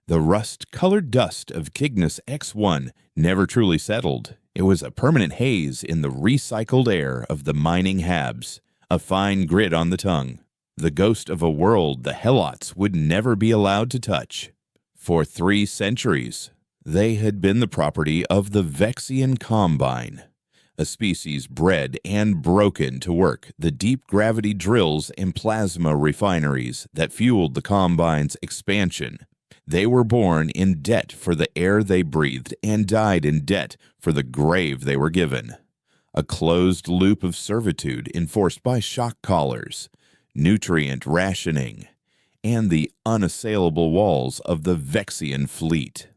The rust-colored dust of Cygnus X1 never truly settled. It was a permanent haze in the recycled air of the mining habs, a fine grit on the tongue, the ghost of a world the Helots would never be allowed to touch. For 3 centuries, they had been the property of the Vexian Combine, a species bred and broken to work the deep gravity drills and plasma refineries that fueled the Combine's expansion. They were born in debt for the air they breathed and died in debt for the grave they were given. A closed loop of servitude enforced by shock collars, nutrient rationing, and the unassailable walls of the Vexian fleet.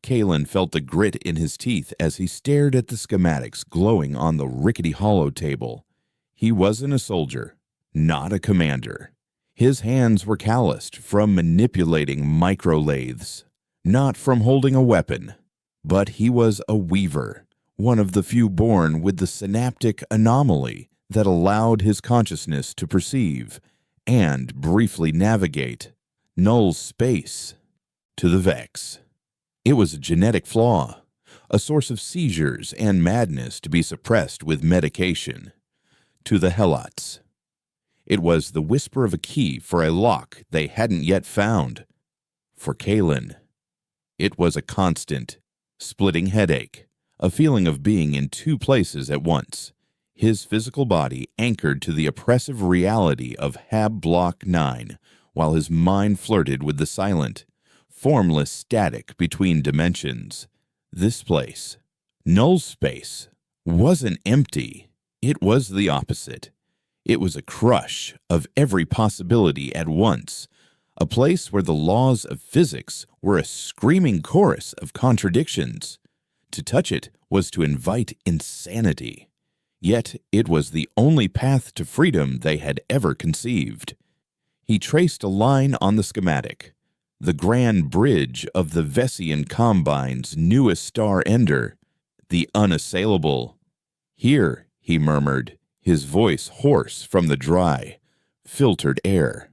Kalen felt the grit in his teeth as he stared at the schematics glowing on the rickety hollow table. He wasn't a soldier, not a commander. His hands were calloused from manipulating microlathes, not from holding a weapon. But he was a weaver, one of the few born with the synaptic anomaly that allowed his consciousness to perceive and briefly navigate null space to the Vex. It was a genetic flaw, a source of seizures and madness to be suppressed with medication. To the Helots, it was the whisper of a key for a lock they hadn't yet found. For Kalen, it was a constant, splitting headache, a feeling of being in 2 places at once, his physical body anchored to the oppressive reality of Hab Block 9, while his mind flirted with the silent, formless static between dimensions. This place, null space, wasn't empty. It was the opposite. It was a crush of every possibility at once, a place where the laws of physics were a screaming chorus of contradictions. To touch it was to invite insanity. Yet it was the only path to freedom they had ever conceived. He traced a line on the schematic, the grand bridge of the Vexian Combine's newest star ender, the Unassailable. Here, he murmured, his voice hoarse from the dry, filtered air.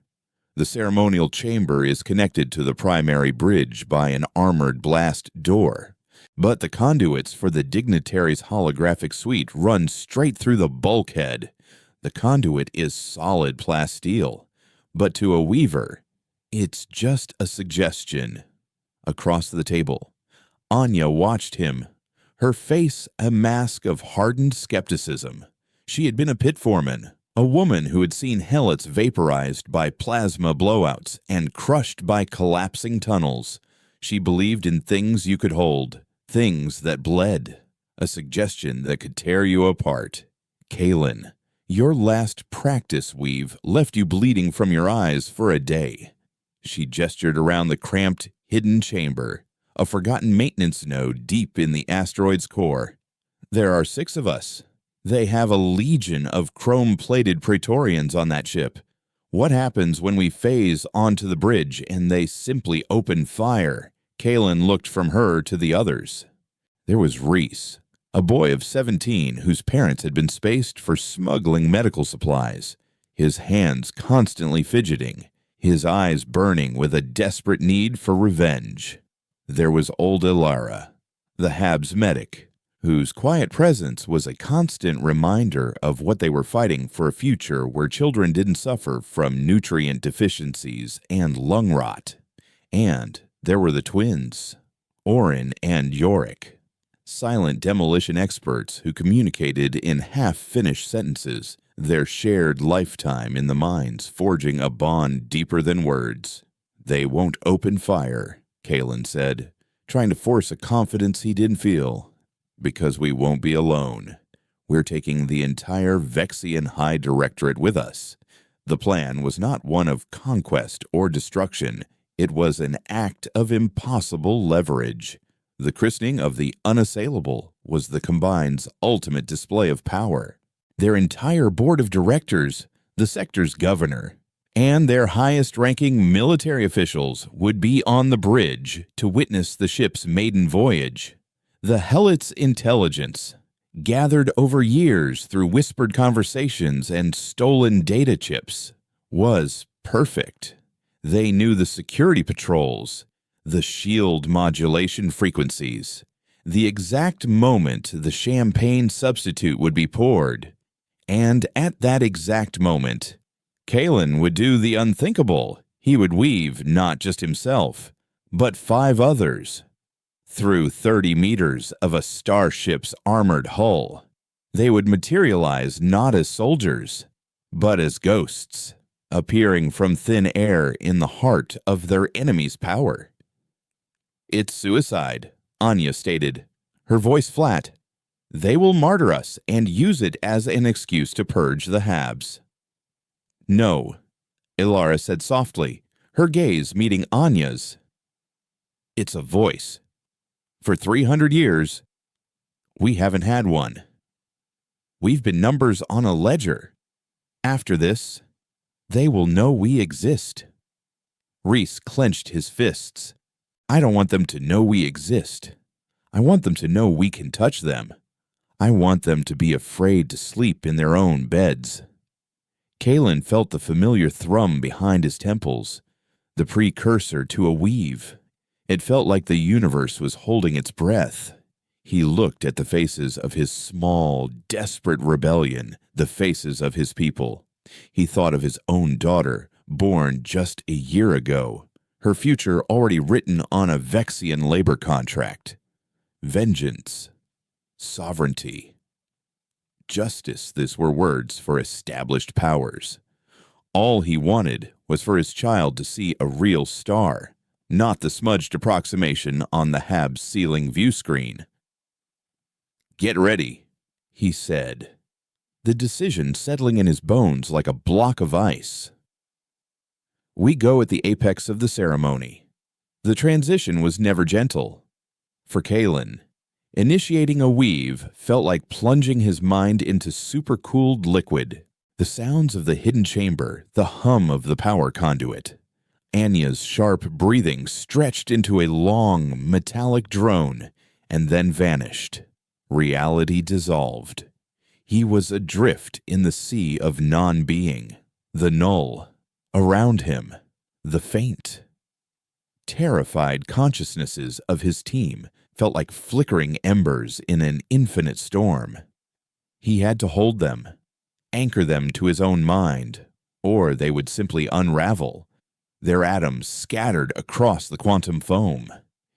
The ceremonial chamber is connected to the primary bridge by an armored blast door, but the conduits for the dignitary's holographic suite run straight through the bulkhead. The conduit is solid plasteel, but to a weaver, it's just a suggestion. Across the table, Anya watched him, her face a mask of hardened skepticism. She had been a pit foreman, a woman who had seen Helots vaporized by plasma blowouts and crushed by collapsing tunnels. She believed in things you could hold, things that bled, a suggestion that could tear you apart. Kalen, your last practice weave left you bleeding from your eyes for a day. She gestured around the cramped, hidden chamber, a forgotten maintenance node deep in the asteroid's core. There are 6 of us. They have a legion of chrome-plated Praetorians on that ship. What happens when we phase onto the bridge and they simply open fire? Kalen looked from her to the others. There was Reese, a boy of 17 whose parents had been spaced for smuggling medical supplies, his hands constantly fidgeting, his eyes burning with a desperate need for revenge. There was old Ilara, the Hab's medic, whose quiet presence was a constant reminder of what they were fighting for a future where children didn't suffer from nutrient deficiencies and lung rot. And there were the twins, Orin and Yorick, silent demolition experts who communicated in half-finished sentences, their shared lifetime in the mines forging a bond deeper than words. They won't open fire, Kalen said, trying to force a confidence he didn't feel. Because we won't be alone. We're taking the entire Vexian High Directorate with us. The plan was not one of conquest or destruction. It was an act of impossible leverage. The christening of the Unassailable was the Combine's ultimate display of power. Their entire board of directors, the sector's governor, and their highest-ranking military officials would be on the bridge to witness the ship's maiden voyage. The Helot's intelligence, gathered over years through whispered conversations and stolen data chips, was perfect. They knew the security patrols, The shield modulation frequencies. The exact moment the champagne substitute would be poured. And at that exact moment, Kalen would do the unthinkable. He would weave not just himself, but 5 others through 30 meters of a starship's armored hull. They would materialize not as soldiers, but as ghosts, appearing from thin air in the heart of their enemy's power. "It's suicide," Anya stated, her voice flat. "They will martyr us and use it as an excuse to purge the Habs." "No," Ilara said softly, her gaze meeting Anya's. "It's a voice. For 300 years, we haven't had one. We've been numbers on a ledger. After this, they will know we exist." Reese clenched his fists. "I don't want them to know we exist. I want them to know we can touch them. I want them to be afraid to sleep in their own beds." Kalen felt the familiar thrum behind his temples, the precursor to a weave. It felt like the universe was holding its breath. He looked at the faces of his small, desperate rebellion, the faces of his people. He thought of his own daughter, born just a year ago, her future already written on a Vexian labor contract. Vengeance, sovereignty, justice, these were words for established powers. All he wanted was for his child to see a real star, not the smudged approximation on the Hab's ceiling view screen. "Get ready," he said, the decision settling in his bones like a block of ice. We go at the apex of the ceremony. The transition was never gentle. For Kalen, initiating a weave felt like plunging his mind into supercooled liquid. The sounds of the hidden chamber, the hum of the power conduit. Anya's sharp breathing stretched into a long, metallic drone and then vanished. Reality dissolved. He was adrift in the sea of non-being, the null. Around him, the faint. Terrified consciousnesses of his team felt like flickering embers in an infinite storm. He had to hold them, anchor them to his own mind, or they would simply unravel, their atoms scattered across the quantum foam.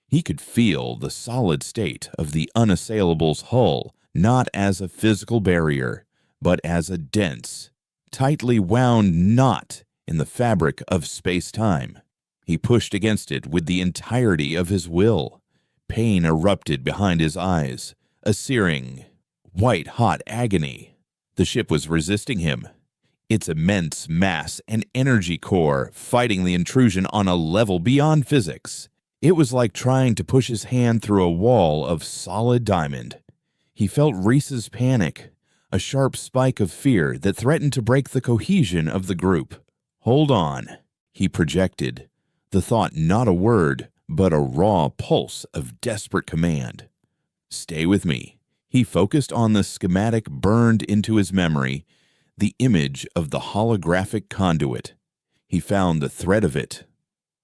He could feel the solid state of the Unassailable's hull not as a physical barrier, but as a dense, tightly wound knot in the fabric of space-time. He pushed against it with the entirety of his will. Pain erupted behind his eyes, a searing, white-hot agony. The ship was resisting him, its immense mass and energy core fighting the intrusion on a level beyond physics. It was like trying to push his hand through a wall of solid diamond. He felt Reese's panic, a sharp spike of fear that threatened to break the cohesion of the group. "Hold on," he projected, the thought not a word, but a raw pulse of desperate command. "Stay with me." He focused on the schematic burned into his memory, the image of the holographic conduit. He found the thread of it,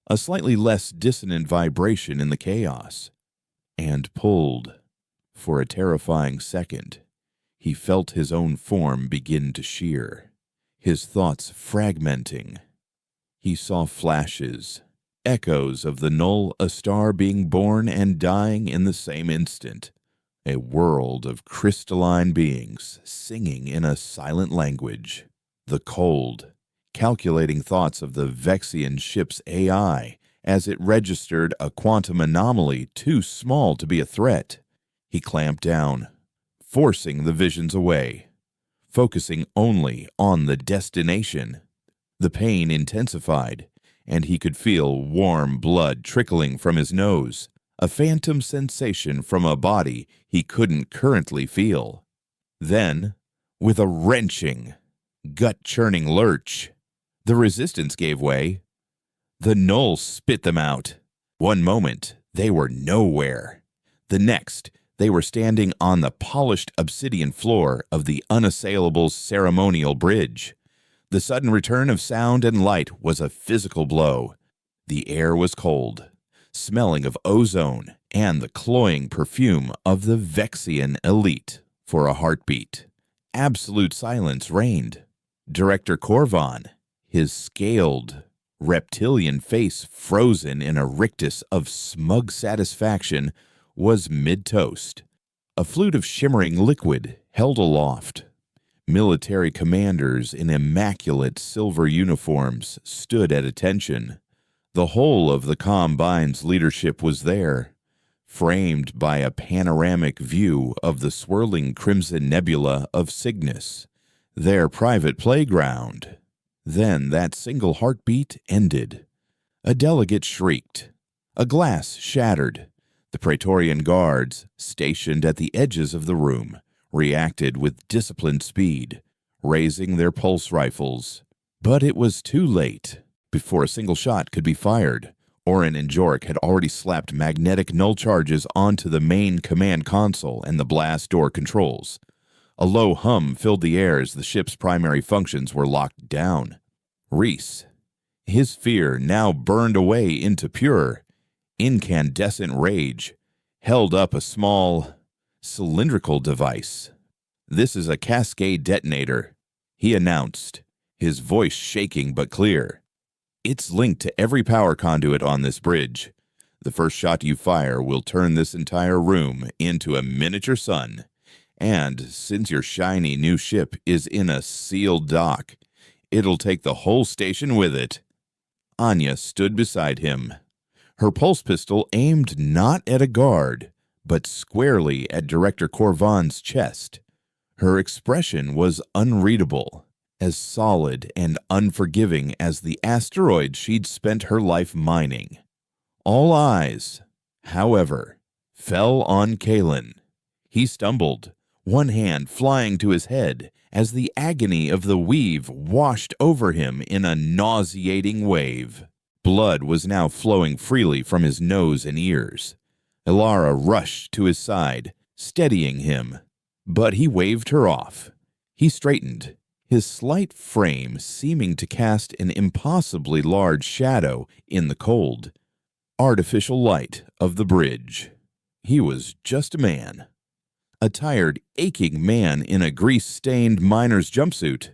a slightly less dissonant vibration in the chaos, and pulled. For a terrifying second, he felt his own form begin to shear, his thoughts fragmenting. He saw flashes, echoes of the null, a star being born and dying in the same instant, a world of crystalline beings singing in a silent language. The cold, calculating thoughts of the Vexian ship's AI as it registered a quantum anomaly too small to be a threat. He clamped down, forcing the visions away, focusing only on the destination. The pain intensified, and he could feel warm blood trickling from his nose, a phantom sensation from a body he couldn't currently feel. Then, with a wrenching, gut-churning lurch, the resistance gave way. The null spit them out. One moment, they were nowhere. The next, they were standing on the polished obsidian floor of the Unassailable's ceremonial bridge. The sudden return of sound and light was a physical blow. The air was cold. smelling of ozone and the cloying perfume of the Vexian elite for a heartbeat. Absolute silence reigned. Director Corvan, his scaled, reptilian face frozen in a rictus of smug satisfaction, was mid-toast, a flute of shimmering liquid held aloft. Military commanders in immaculate silver uniforms stood at attention. The whole of the Combine's leadership was there, framed by a panoramic view of the swirling crimson nebula of Cygnus, their private playground. Then that single heartbeat ended. A delegate shrieked. A glass shattered. The Praetorian guards, stationed at the edges of the room, reacted with disciplined speed, raising their pulse rifles. But it was too late. Before a single shot could be fired, Orin and Jork had already slapped magnetic null charges onto the main command console and the blast door controls. A low hum filled the air as the ship's primary functions were locked down. Reese, his fear now burned away into pure, incandescent rage, held up a small, cylindrical device. "This is a cascade detonator," he announced, his voice shaking but clear. "It's linked to every power conduit on this bridge. The first shot you fire will turn this entire room into a miniature sun. And since your shiny new ship is in a sealed dock, it'll take the whole station with it." Anya stood beside him, her pulse pistol aimed not at a guard, but squarely at Director Corvan's chest. Her expression was unreadable, as solid and unforgiving as the asteroid she'd spent her life mining. All eyes, however, fell on Kalen. He stumbled, one hand flying to his head as the agony of the weave washed over him in a nauseating wave. Blood was now flowing freely from his nose and ears. Ilara rushed to his side, steadying him, but he waved her off. He straightened, his slight frame seeming to cast an impossibly large shadow in the cold, artificial light of the bridge. He was just a man. A tired, aching man in a grease-stained miner's jumpsuit,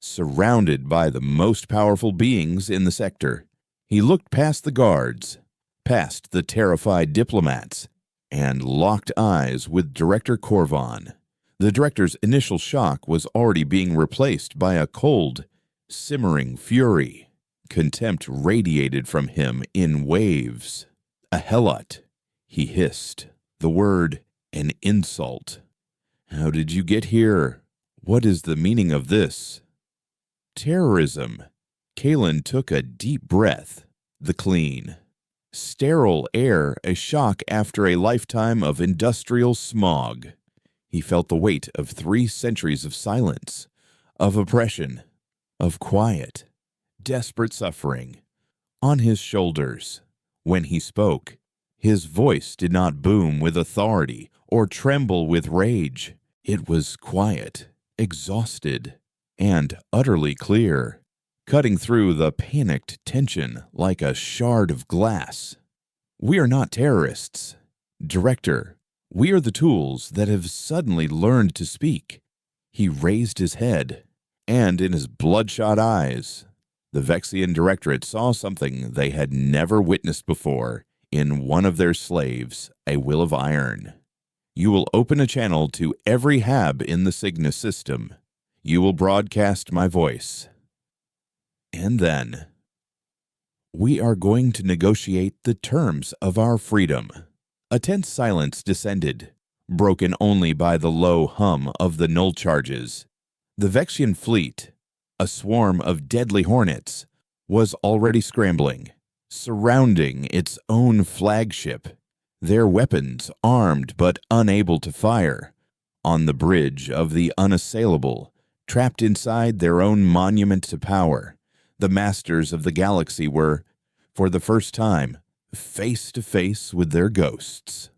surrounded by the most powerful beings in the sector. He looked past the guards, past the terrified diplomats, and locked eyes with Director Corvan. The director's initial shock was already being replaced by a cold, simmering fury. Contempt radiated from him in waves. "A Helot," he hissed, the word an insult. "How did you get here? What is the meaning of this?" "Terrorism." Kalen took a deep breath. The clean, sterile air a shock after a lifetime of industrial smog. He felt the weight of 3 centuries of silence, of oppression, of quiet, desperate suffering on his shoulders. When he spoke, his voice did not boom with authority or tremble with rage. It was quiet, exhausted, and utterly clear, cutting through the panicked tension like a shard of glass. "We are not terrorists. Director, we are the tools that have suddenly learned to speak." He raised his head, and in his bloodshot eyes, the Vexian Directorate saw something they had never witnessed before in one of their slaves, a will of iron. "You will open a channel to every hab in the Cygnus system. You will broadcast my voice. And then, we are going to negotiate the terms of our freedom." A tense silence descended, broken only by the low hum of the null charges. The Vexian fleet, a swarm of deadly hornets, was already scrambling, surrounding its own flagship, their weapons armed but unable to fire, on the bridge of the Unassailable, trapped inside their own monument to power. The masters of the galaxy were, for the first time, face to face with their ghosts.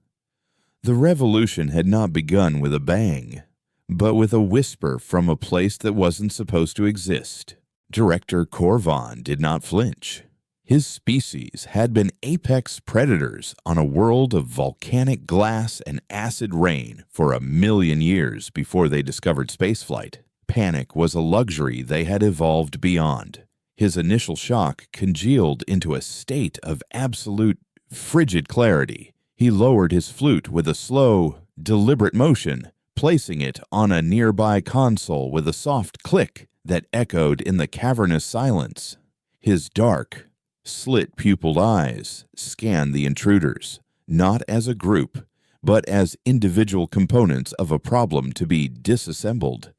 The revolution had not begun with a bang, but with a whisper from a place that wasn't supposed to exist. Director Corvan did not flinch. His species had been apex predators on a world of volcanic glass and acid rain for 1,000,000 years before they discovered spaceflight. Panic was a luxury they had evolved beyond. His initial shock congealed into a state of absolute frigid clarity. He lowered his flute with a slow, deliberate motion, placing it on a nearby console with a soft click that echoed in the cavernous silence. His dark, slit-pupiled eyes scanned the intruders, not as a group, but as individual components of a problem to be disassembled.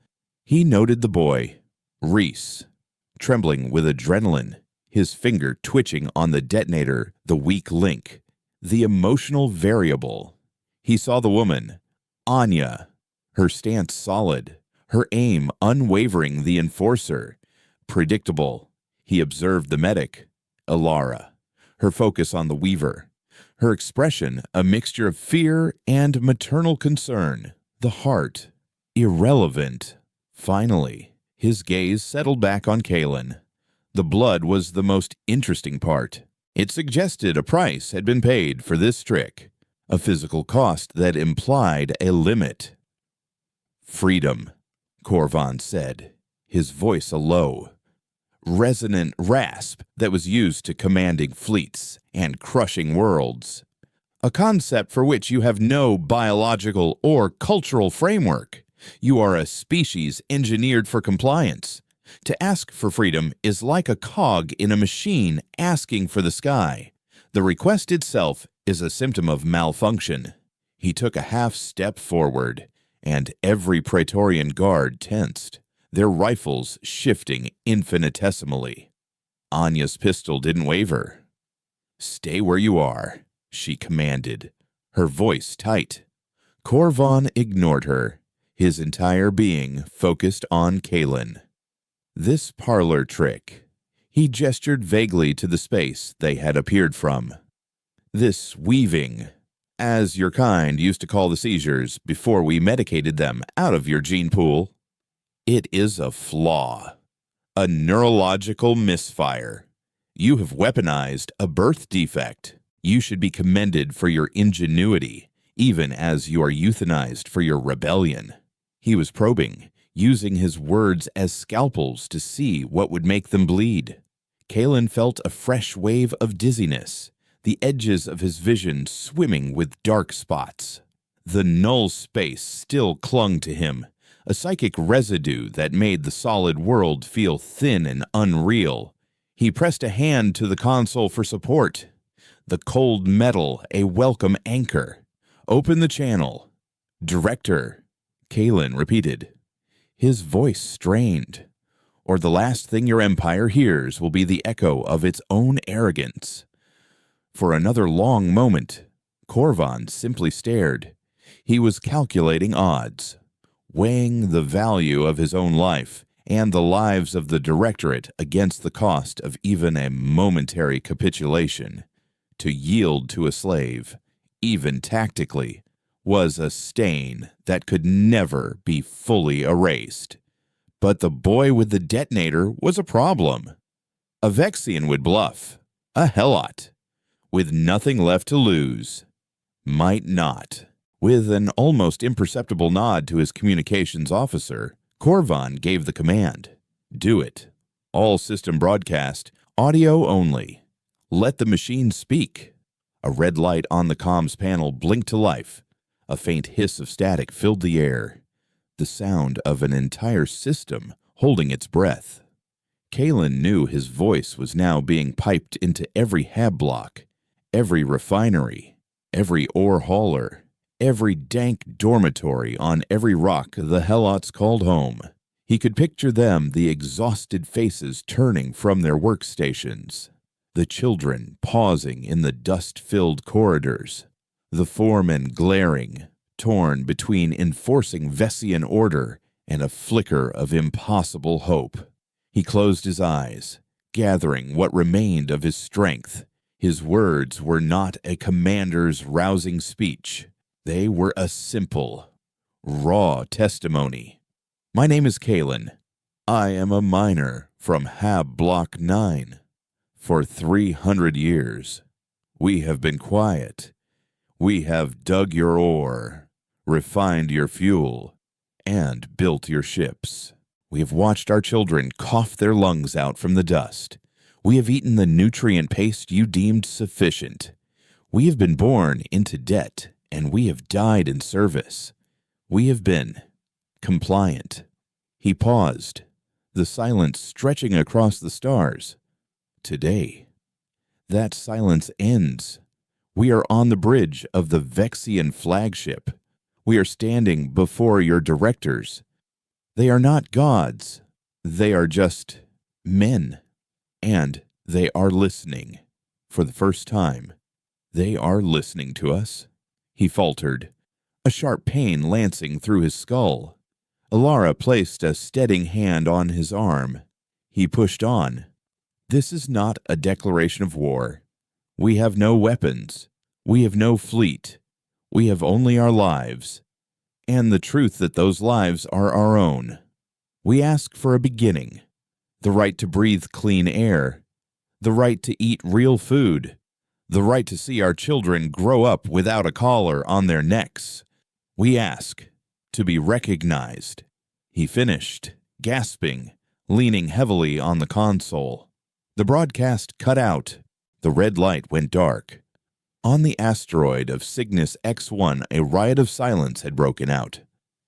He noted the boy, Reese, trembling with adrenaline, his finger twitching on the detonator, the weak link, the emotional variable. He saw the woman, Anya, her stance solid, her aim unwavering, the enforcer, predictable. He observed the medic, Alara, her focus on the weaver, her expression a mixture of fear and maternal concern, the heart, irrelevant. Finally, his gaze settled back on Kalen. The blood was the most interesting part. It suggested a price had been paid for this trick, a physical cost that implied a limit. "Freedom," Korvan said, his voice a low, resonant rasp that was used to commanding fleets and crushing worlds. A concept for which you have no biological or cultural framework. You are a species engineered for compliance. To ask for freedom is like a cog in a machine asking for the sky. The request itself is a symptom of malfunction. He took a half step forward, and every Praetorian guard tensed, their rifles shifting infinitesimally. Anya's pistol didn't waver. "Stay where you are," she commanded, her voice tight. Korvan ignored her, his entire being focused on Kalen. This parlor trick. He gestured vaguely to the space they had appeared from. This weaving, as your kind used to call the seizures before we medicated them out of your gene pool. It is a flaw, a neurological misfire. You have weaponized a birth defect. You should be commended for your ingenuity, even as you are euthanized for your rebellion. He was probing, using his words as scalpels to see what would make them bleed. Kalen felt a fresh wave of dizziness, the edges of his vision swimming with dark spots. The null space still clung to him, a psychic residue that made the solid world feel thin and unreal. He pressed a hand to the console for support. The cold metal a welcome anchor. "Open the channel." "Director," Kalen repeated. His voice strained. "Or the last thing your empire hears will be the echo of its own arrogance." For another long moment, Korvan simply stared. He was calculating odds, weighing the value of his own life and the lives of the Directorate against the cost of even a momentary capitulation. To yield to a slave, even tactically, was a stain that could never be fully erased. But the boy with the detonator was a problem. A Vexian would bluff, a Helot, with nothing left to lose. Might not. With an almost imperceptible nod to his communications officer, Korvan gave the command. "Do it. All system broadcast, audio only. Let the machine speak." A red light on the comms panel blinked to life. A faint hiss of static filled the air, the sound of an entire system holding its breath. Kalen knew his voice was now being piped into every hab block, every refinery, every ore hauler, every dank dormitory on every rock the Helots called home. He could picture them, the exhausted faces turning from their workstations, the children pausing in the dust-filled corridors, the foreman glaring, torn between enforcing Vessian order and a flicker of impossible hope. He closed his eyes, gathering what remained of his strength. His words were not a commander's rousing speech. They were a simple, raw testimony. "My name is Kalen. I am a miner from Hab Block 9. For 300 years, we have been quiet. We have dug your ore, refined your fuel, and built your ships. We have watched our children cough their lungs out from the dust. We have eaten the nutrient paste you deemed sufficient. We have been born into debt, and we have died in service. We have been compliant. He paused, the silence stretching across the stars. Today, that silence ends. We are on the bridge of the Vexian flagship. We are standing before your directors. They are not gods. They are just men. And they are listening. For the first time, they are listening to us. He faltered, a sharp pain lancing through his skull. Alara placed a steadying hand on his arm. He pushed on. This is not a declaration of war. We have no weapons. We have no fleet. We have only our lives, and the truth that those lives are our own. We ask for a beginning, the right to breathe clean air, the right to eat real food, the right to see our children grow up without a collar on their necks. We ask to be recognized. He finished, gasping, leaning heavily on the console. The broadcast cut out. The red light went dark. On the asteroid of Cygnus X1, a riot of silence had broken out.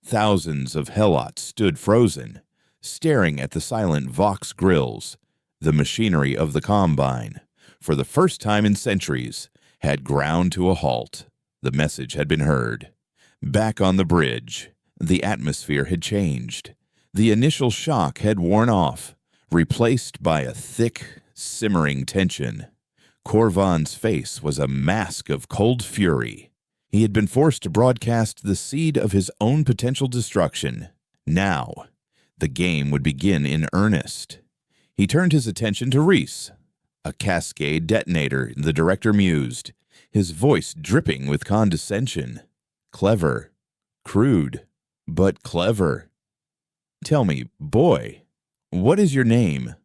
Thousands of Helots stood frozen, staring at the silent Vox grills. The machinery of the Combine, for the first time in centuries, had ground to a halt. The message had been heard. Back on the bridge, the atmosphere had changed. The initial shock had worn off, replaced by a thick, simmering tension. Korvan's face was a mask of cold fury. He had been forced to broadcast the seed of his own potential destruction. Now, the game would begin in earnest. He turned his attention to Reese. A cascade detonator, the director mused, his voice dripping with condescension. Clever. Crude. But clever. Tell me, boy, what is your name?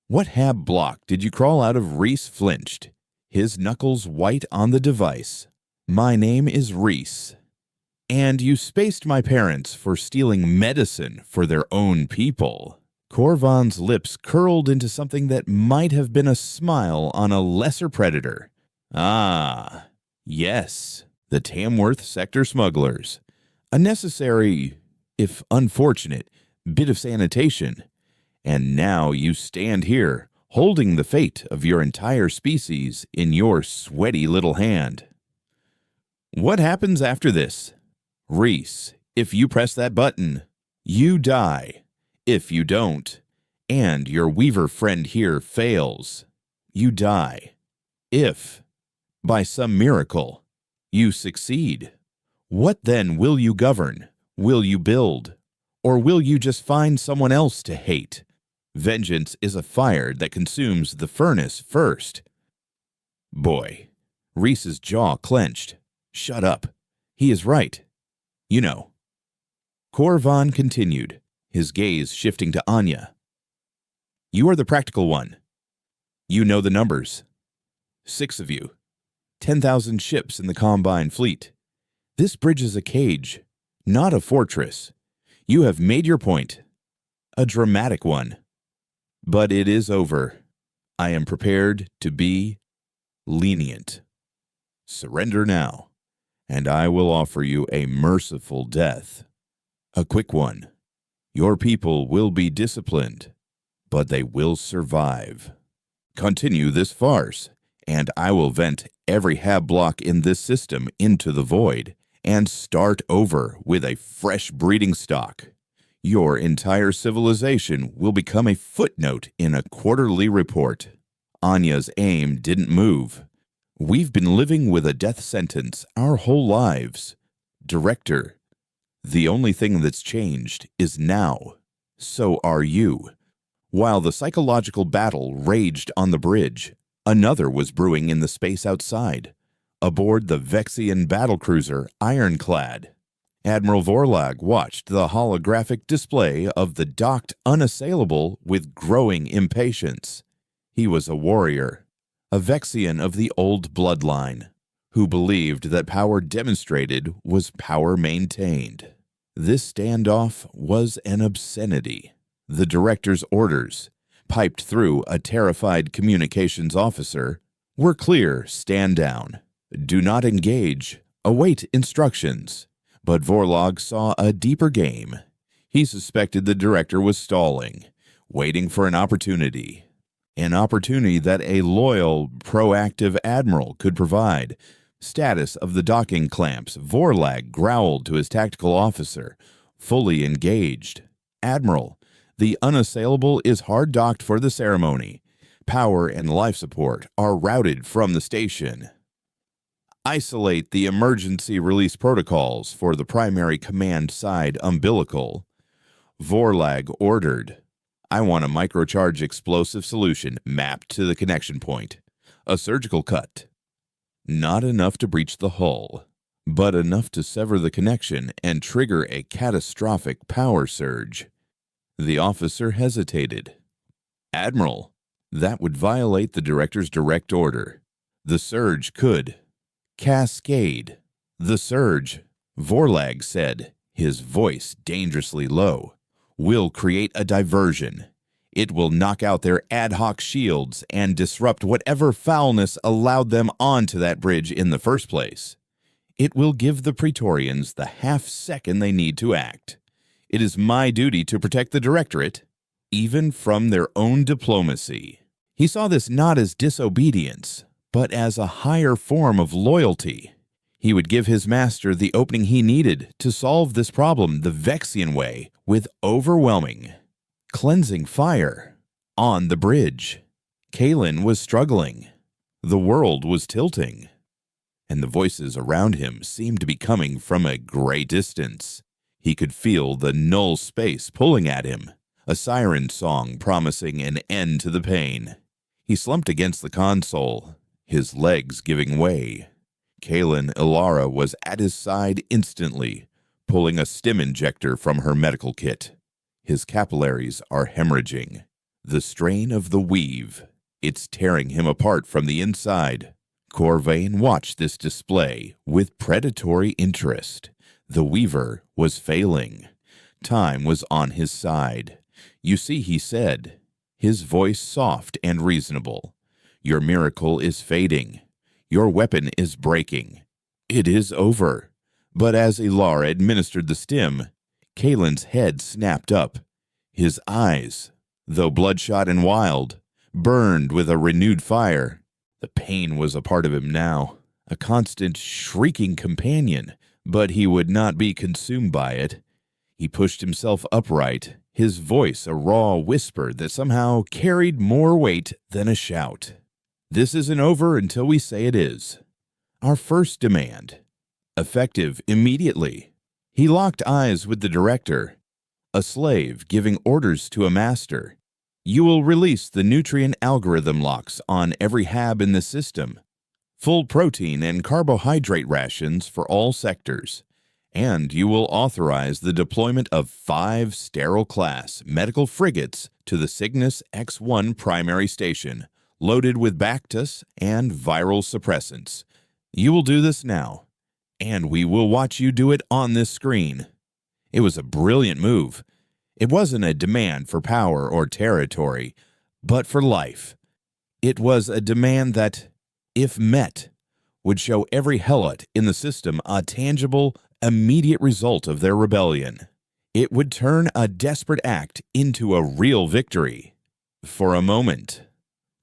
What hab block did you crawl out of? Reese flinched, his knuckles white on the device. My name is Reese. And you spaced my parents for stealing medicine for their own people. Korvan's lips curled into something that might have been a smile on a lesser predator. Ah, yes, the Tamworth sector smugglers. A necessary, if unfortunate, bit of sanitation. And now you stand here, holding the fate of your entire species in your sweaty little hand. What happens after this? Reese, if you press that button, you die. If you don't, and your Weaver friend here fails, you die. If, by some miracle, you succeed, what then will you govern? Will you build? Or will you just find someone else to hate? Vengeance is a fire that consumes the furnace first. Boy, Reese's jaw clenched. Shut up. He is right. You know. Korvan continued, his gaze shifting to Anya. You are the practical one. You know the numbers. 6 of you. 10,000 ships in the Combine fleet. This bridge is a cage, not a fortress. You have made your point. A dramatic one. But it is over. I am prepared to be lenient. Surrender now, and I will offer you a merciful death. A quick one. Your people will be disciplined, but they will survive. Continue this farce, and I will vent every hab block in this system into the void and start over with a fresh breeding stock. Your entire civilization will become a footnote in a quarterly report. Anya's aim didn't move. We've been living with a death sentence our whole lives. Director, the only thing that's changed is now. So are you. While the psychological battle raged on the bridge, another was brewing in the space outside, aboard the Vexian battlecruiser Ironclad. Admiral Vorlag watched the holographic display of the docked Unassailable with growing impatience. He was a warrior, a Vexian of the old bloodline, who believed that power demonstrated was power maintained. This standoff was an obscenity. The director's orders, piped through a terrified communications officer, were clear: stand down, do not engage, await instructions. But Vorlog saw a deeper game. He suspected the director was stalling, waiting for an opportunity that a loyal, proactive admiral could provide. Status of the docking clamps. Vorlag growled to his tactical officer, fully engaged. Admiral, the Unassailable is hard docked for the ceremony. Power and life support are routed from the station. Isolate the emergency release protocols for the primary command side umbilical. Vorlag ordered. I want a microcharge explosive solution mapped to the connection point. A surgical cut. Not enough to breach the hull, but enough to sever the connection and trigger a catastrophic power surge. The officer hesitated. Admiral, that would violate the director's direct order. The surge could cascade. The surge, Vorlag said, his voice dangerously low, will create a diversion. It will knock out their ad hoc shields and disrupt whatever foulness allowed them onto that bridge in the first place. It will give the Praetorians the half-second they need to act. It is my duty to protect the Directorate, even from their own diplomacy. He saw this not as disobedience, but as a higher form of loyalty. He would give his master the opening he needed to solve this problem the Vexian way, with overwhelming, cleansing fire. On the bridge, Kalen was struggling. The world was tilting, and the voices around him seemed to be coming from a great distance. He could feel the null space pulling at him, a siren song promising an end to the pain. He slumped against the console, his legs giving way. Kalen Ilara was at his side instantly, pulling a stim injector from her medical kit. His capillaries are hemorrhaging. The strain of the weave, it's tearing him apart from the inside. Corvain watched this display with predatory interest. The Weaver was failing. Time was on his side. You see, he said, his voice soft and reasonable. Your miracle is fading. Your weapon is breaking. It is over. But as Ilara administered the stim, Kalen's head snapped up. His eyes, though bloodshot and wild, burned with a renewed fire. The pain was a part of him now, a constant shrieking companion, but he would not be consumed by it. He pushed himself upright, his voice a raw whisper that somehow carried more weight than a shout. This isn't over until we say it is. Our first demand. Effective immediately. He locked eyes with the director, a slave giving orders to a master. You will release the nutrient algorithm locks on every hab in the system. Full protein and carbohydrate rations for all sectors. And you will authorize the deployment of 5 sterile-class medical frigates to the Cygnus X1 primary station, loaded with Bactus and viral suppressants. You will do this now, and we will watch you do it on this screen. It was a brilliant move. It wasn't a demand for power or territory, but for life. It was a demand that, if met, would show every Helot in the system a tangible, immediate result of their rebellion. It would turn a desperate act into a real victory. For a moment,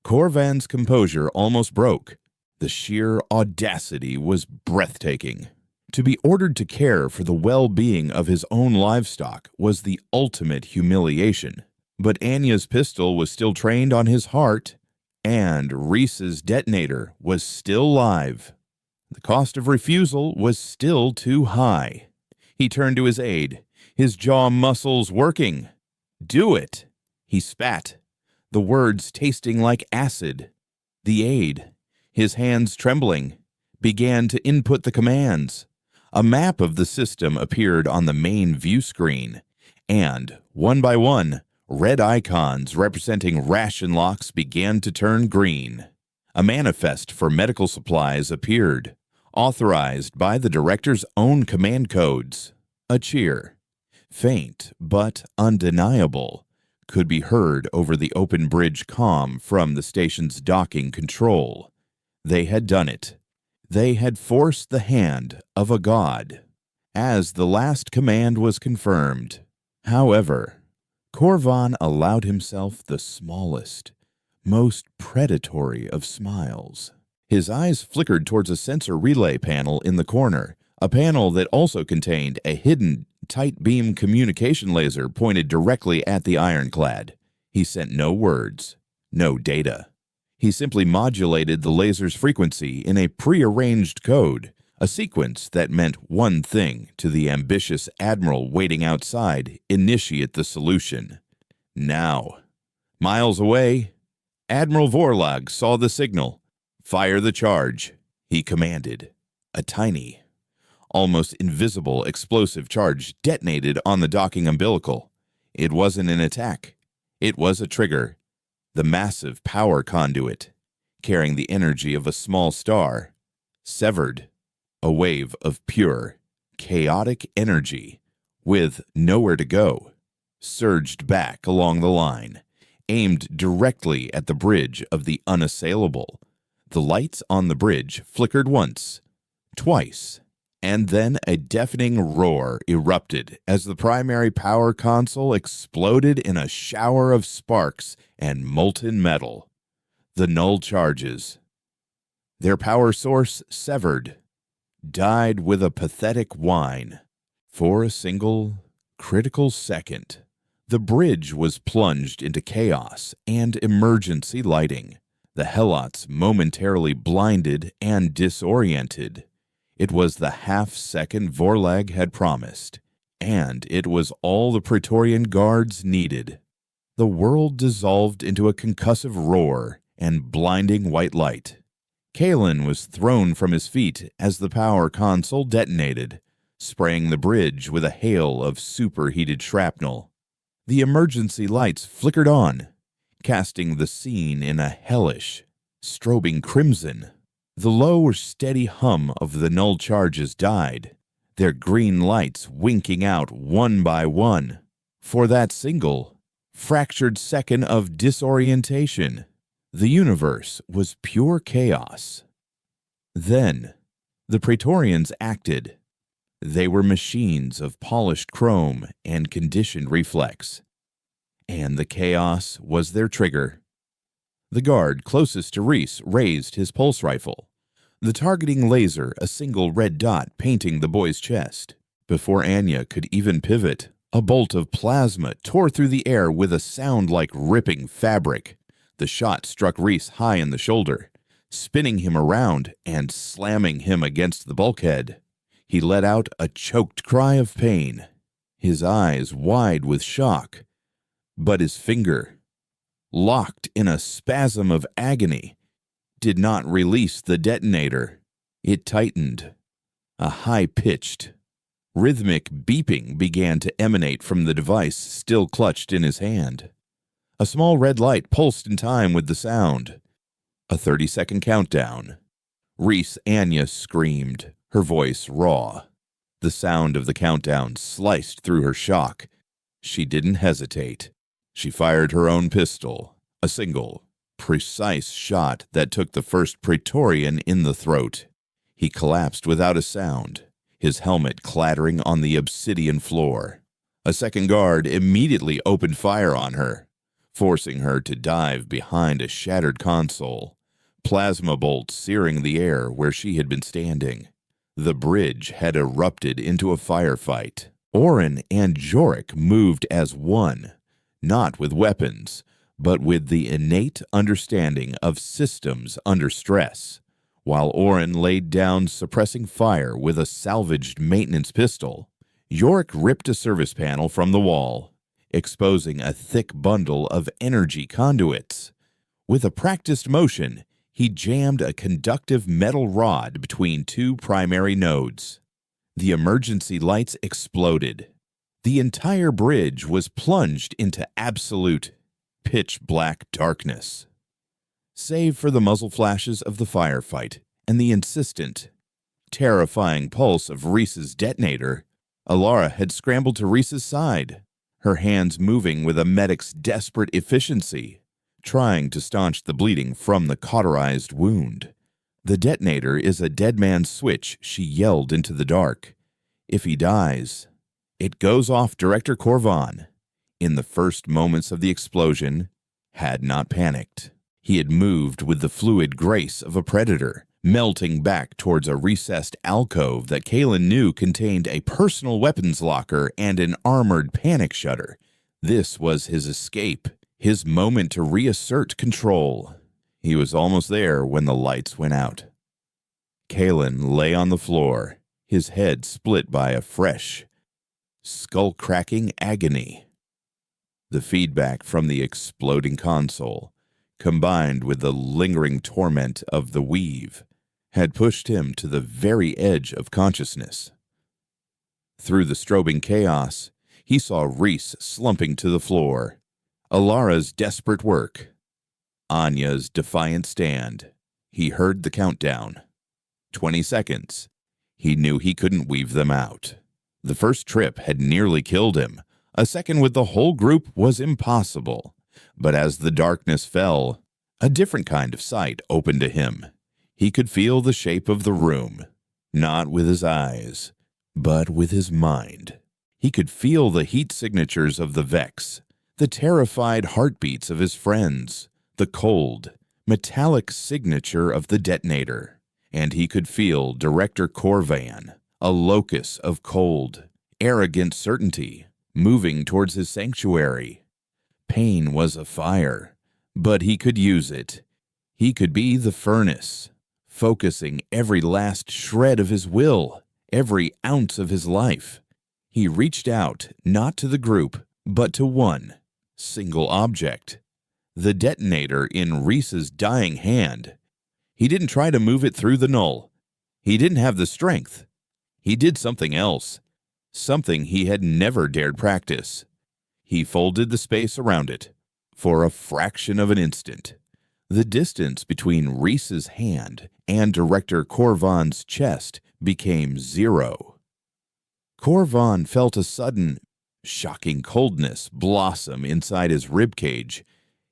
Corvan's composure almost broke. The sheer audacity was breathtaking. To be ordered to care for the well-being of his own livestock was the ultimate humiliation. But Anya's pistol was still trained on his heart, and Reese's detonator was still live. The cost of refusal was still too high. He turned to his aide, his jaw muscles working. Do it! He spat, the words tasting like acid. The aide, his hands trembling, began to input the commands. A map of the system appeared on the main view screen, and, one by one, Red icons representing ration locks began to turn green. A manifest for medical supplies appeared, authorized by the director's own command codes. A cheer, faint but undeniable, could be heard over the open bridge comm from the station's docking control. They had done it. They had forced the hand of a god. As the last command was confirmed. However, Korvan allowed himself the smallest, most predatory of smiles. His eyes flickered towards a sensor relay panel in the corner, a panel that also contained a hidden, tight-beam communication laser pointed directly at the ironclad. He sent no words, no data. He simply modulated the laser's frequency in a prearranged code, a sequence that meant one thing to the ambitious admiral waiting outside: initiate the solution. Now. Miles away, Admiral Vorlag saw the signal. Fire the charge, he commanded. A tiny, almost invisible explosive charge detonated on the docking umbilical. It wasn't an attack. It was a trigger. The massive power conduit, carrying the energy of a small star, severed. A wave of pure, chaotic energy, with nowhere to go, surged back along the line, aimed directly at the bridge of the Unassailable. The lights on the bridge flickered once, twice, and then a deafening roar erupted as the primary power console exploded in a shower of sparks and molten metal. The null charges, their power source severed, died with a pathetic whine. For a single, critical second, the bridge was plunged into chaos and emergency lighting. The Helots momentarily blinded and disoriented. It was the half-second Vorlag had promised, and it was all the Praetorian guards needed. The world dissolved into a concussive roar and blinding white light. Kalen was thrown from his feet as the power console detonated, spraying the bridge with a hail of superheated shrapnel. The emergency lights flickered on, casting the scene in a hellish, strobing crimson. The low, steady hum of the null charges died, their green lights winking out one by one. For that single, fractured second of disorientation, the universe was pure chaos. Then, the Praetorians acted. They were machines of polished chrome and conditioned reflex. And the chaos was their trigger. The guard closest to Reese raised his pulse rifle, the targeting laser a single red dot painting the boy's chest. Before Anya could even pivot, a bolt of plasma tore through the air with a sound like ripping fabric. The shot struck Reese high in the shoulder, spinning him around and slamming him against the bulkhead. He let out a choked cry of pain, his eyes wide with shock. But his finger, locked in a spasm of agony, did not release the detonator. It tightened. A high-pitched, rhythmic beeping began to emanate from the device still clutched in his hand. A small red light pulsed in time with the sound. A 30-second countdown. Reese Anya screamed, her voice raw. The sound of the countdown sliced through her shock. She didn't hesitate. She fired her own pistol, a single, precise shot that took the first Praetorian in the throat. He collapsed without a sound, his helmet clattering on the obsidian floor. A second guard immediately opened fire on her, forcing her to dive behind a shattered console, plasma bolts searing the air where she had been standing. The bridge had erupted into a firefight. Orin and Jorik moved as one, not with weapons, but with the innate understanding of systems under stress, while Orin laid down suppressing fire with a salvaged maintenance pistol. Jorik ripped a service panel from the wall, exposing a thick bundle of energy conduits. With a practiced motion, he jammed a conductive metal rod between two primary nodes. The emergency lights exploded. The entire bridge was plunged into absolute pitch-black darkness. Save for the muzzle flashes of the firefight and the insistent, terrifying pulse of Reese's detonator, Alara had scrambled to Reese's side, her hands moving with a medic's desperate efficiency, trying to staunch the bleeding from the cauterized wound. "The detonator is a dead man's switch," she yelled into the dark. "If he dies, it goes off." Director Corvan, in the first moments of the explosion, had not panicked. He had moved with the fluid grace of a predator, melting back towards a recessed alcove that Kalen knew contained a personal weapons locker and an armored panic shutter. This was his escape, his moment to reassert control. He was almost there when the lights went out. Kalen lay on the floor, his head split by a fresh, skull-cracking agony. The feedback from the exploding console, combined with the lingering torment of the weave, had pushed him to the very edge of consciousness. Through the strobing chaos, he saw Reese slumping to the floor, Alara's desperate work, Anya's defiant stand. He heard the countdown. 20 seconds. He knew he couldn't weave them out. The first trip had nearly killed him. A second with the whole group was impossible. But as the darkness fell, a different kind of sight opened to him. He could feel the shape of the room, not with his eyes, but with his mind. He could feel the heat signatures of the Vex, the terrified heartbeats of his friends, the cold, metallic signature of the detonator. And he could feel Director Corvan, a locus of cold, arrogant certainty, moving towards his sanctuary. Pain was a fire, but he could use it. He could be the furnace, focusing every last shred of his will, every ounce of his life. He reached out, not to the group, but to one single object, the detonator in Reese's dying hand. He didn't try to move it through the null. He didn't have the strength. He did something else, something he had never dared practice. He folded the space around it. For a fraction of an instant, the distance between Reese's hand and Director Corvan's chest became zero. Corvan felt a sudden, shocking coldness blossom inside his ribcage.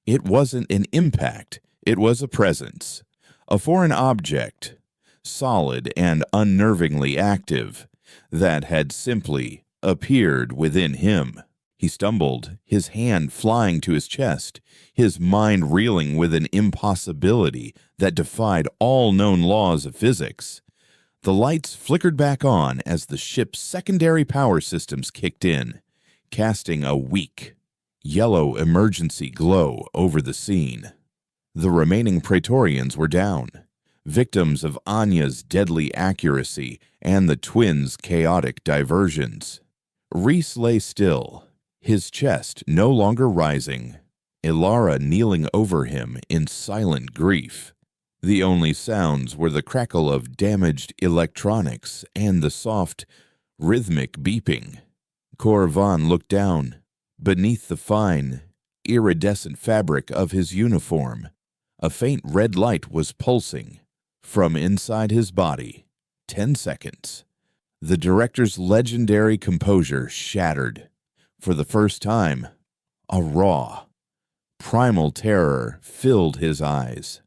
It wasn't an impact, it was a presence, a foreign object, solid and unnervingly active, that had simply appeared within him. He stumbled, his hand flying to his chest, his mind reeling with an impossibility that defied all known laws of physics. The lights flickered back on as the ship's secondary power systems kicked in, casting a weak, yellow emergency glow over the scene. The remaining Praetorians were down, victims of Anya's deadly accuracy and the twins' chaotic diversions. Reese lay still, his chest no longer rising, Ilara kneeling over him in silent grief. The only sounds were the crackle of damaged electronics and the soft, rhythmic beeping. Corvan looked down, beneath the fine, iridescent fabric of his uniform. A faint red light was pulsing from inside his body. 10 seconds. The director's legendary composure shattered. For the first time, a raw, primal terror filled his eyes.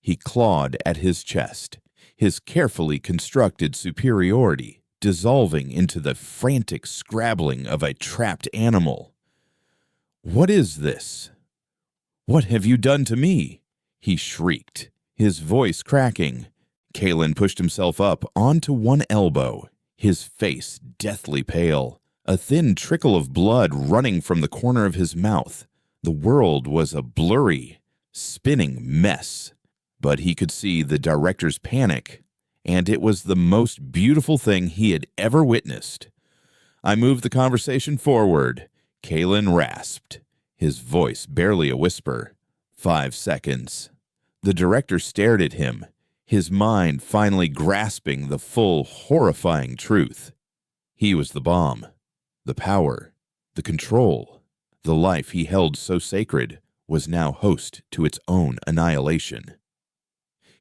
He clawed at his chest, his carefully constructed superiority dissolving into the frantic scrabbling of a trapped animal. "What is this? What have you done to me?" he shrieked, his voice cracking. Kalen pushed himself up onto one elbow, his face deathly pale, a thin trickle of blood running from the corner of his mouth. The world was a blurry, spinning mess, but he could see the director's panic, and it was the most beautiful thing he had ever witnessed. "I moved the conversation forward," Kalen rasped, his voice barely a whisper. 5 seconds. The director stared at him, his mind finally grasping the full, horrifying truth. He was the bomb. The power, the control, the life he held so sacred was now host to its own annihilation.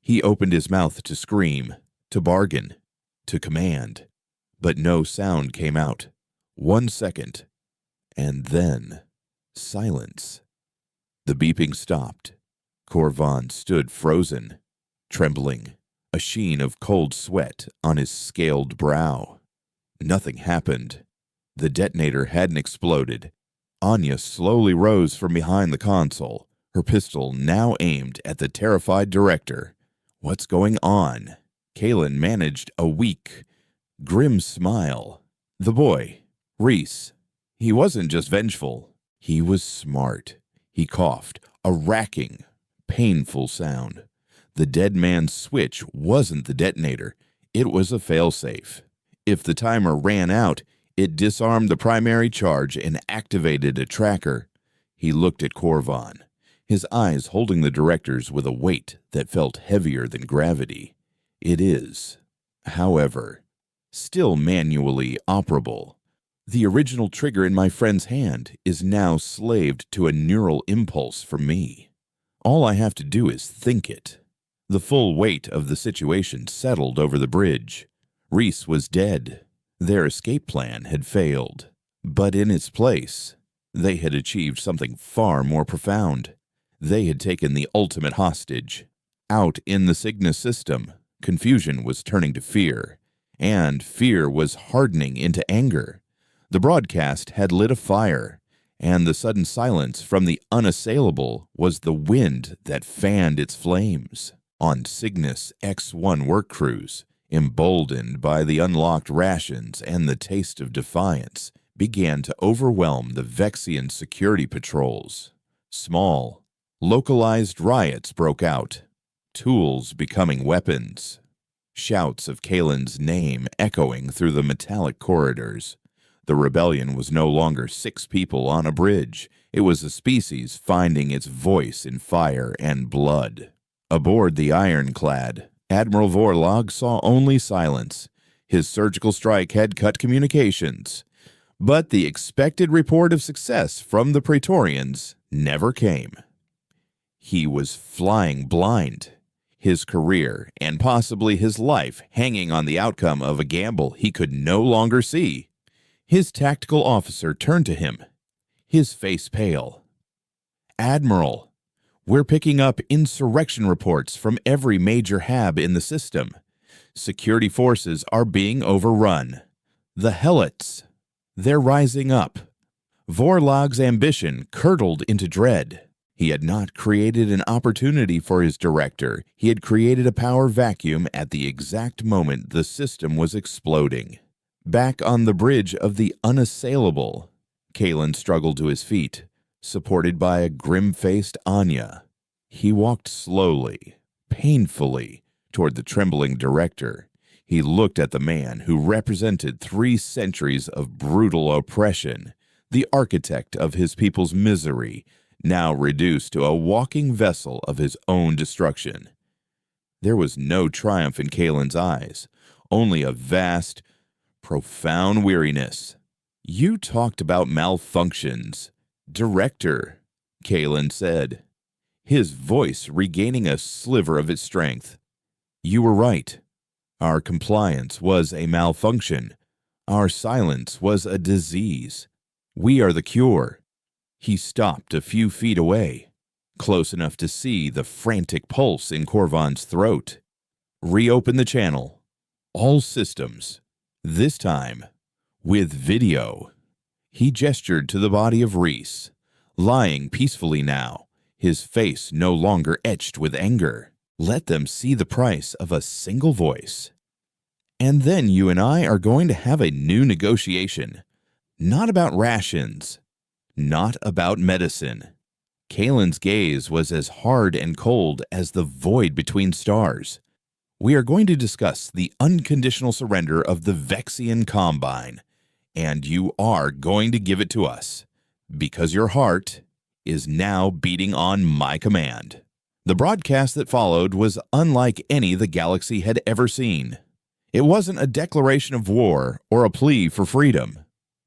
He opened his mouth to scream, to bargain, to command, but no sound came out. 1 second, and then silence. The beeping stopped. Korvan stood frozen, trembling, a sheen of cold sweat on his scaled brow. Nothing happened. The detonator hadn't exploded. Anya slowly rose from behind the console, her pistol now aimed at the terrified director. What's going on? Kalen managed a weak, grim smile. The boy, Reese, he wasn't just vengeful. He was smart. He coughed, a racking, painful sound. The dead man's switch wasn't the detonator. It was a failsafe. If the timer ran out, it disarmed the primary charge and activated a tracker. He looked at Korvan, his eyes holding the director's with a weight that felt heavier than gravity. It is, however, still manually operable. The original trigger in my friend's hand is now slaved to a neural impulse from me. All I have to do is think it. The full weight of the situation settled over the bridge. Reese was dead. Their escape plan had failed. But in its place, they had achieved something far more profound. They had taken the ultimate hostage. Out in the Cygnus system, confusion was turning to fear, and fear was hardening into anger. The broadcast had lit a fire, and the sudden silence from the Unassailable was the wind that fanned its flames. On Cygnus X1 work crews, emboldened by the unlocked rations and the taste of defiance, began to overwhelm the Vexian security patrols. Small, localized riots broke out, tools becoming weapons. Shouts of Kalen's name echoing through the metallic corridors. The rebellion was no longer 6 people on a bridge. It was a species finding its voice in fire and blood. Aboard the ironclad, Admiral Vorlog saw only silence. His surgical strike had cut communications. But the expected report of success from the Praetorians never came. He was flying blind. His career, and possibly his life, hanging on the outcome of a gamble he could no longer see. His tactical officer turned to him, his face pale. "Admiral, we're picking up insurrection reports from every major hab in the system. Security forces are being overrun. The Helots, they're rising up." Vorlog's ambition curdled into dread. He had not created an opportunity for his director. He had created a power vacuum at the exact moment the system was exploding. Back on the bridge of the Unassailable, Kalen struggled to his feet, supported by a grim-faced Anya. He walked slowly, painfully, toward the trembling director. He looked at the man who represented 3 centuries of brutal oppression, the architect of his people's misery, now reduced to a walking vessel of his own destruction. There was no triumph in Kalen's eyes, only a vast, profound weariness. "You talked about malfunctions, Director," Kalen said, his voice regaining a sliver of its strength. "You were right. Our compliance was a malfunction. Our silence was a disease. We are the cure." He stopped a few feet away, close enough to see the frantic pulse in Korvan's throat. "Reopen the channel. All systems. This time, with video." He gestured to the body of Reese, lying peacefully now, his face no longer etched with anger. "Let them see the price of a single voice. And then you and I are going to have a new negotiation. Not about rations. Not about medicine." Kalen's gaze was as hard and cold as the void between stars. "We are going to discuss the unconditional surrender of the Vexian Combine, and you are going to give it to us, because your heart is now beating on my command." The broadcast that followed was unlike any the galaxy had ever seen. It wasn't a declaration of war or a plea for freedom.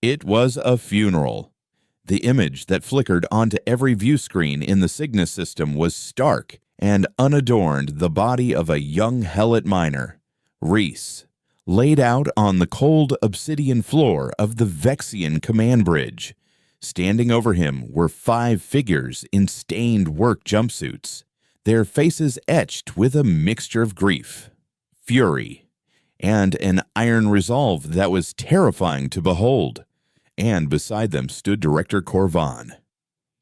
It was a funeral. The image that flickered onto every view screen in the Cygnus system was stark and unadorned, the body of a young Helot miner, Reese, laid out on the cold obsidian floor of the Vexian command bridge. Standing over him were 5 figures in stained work jumpsuits, their faces etched with a mixture of grief, fury, and an iron resolve that was terrifying to behold. And beside them stood Director Corvan.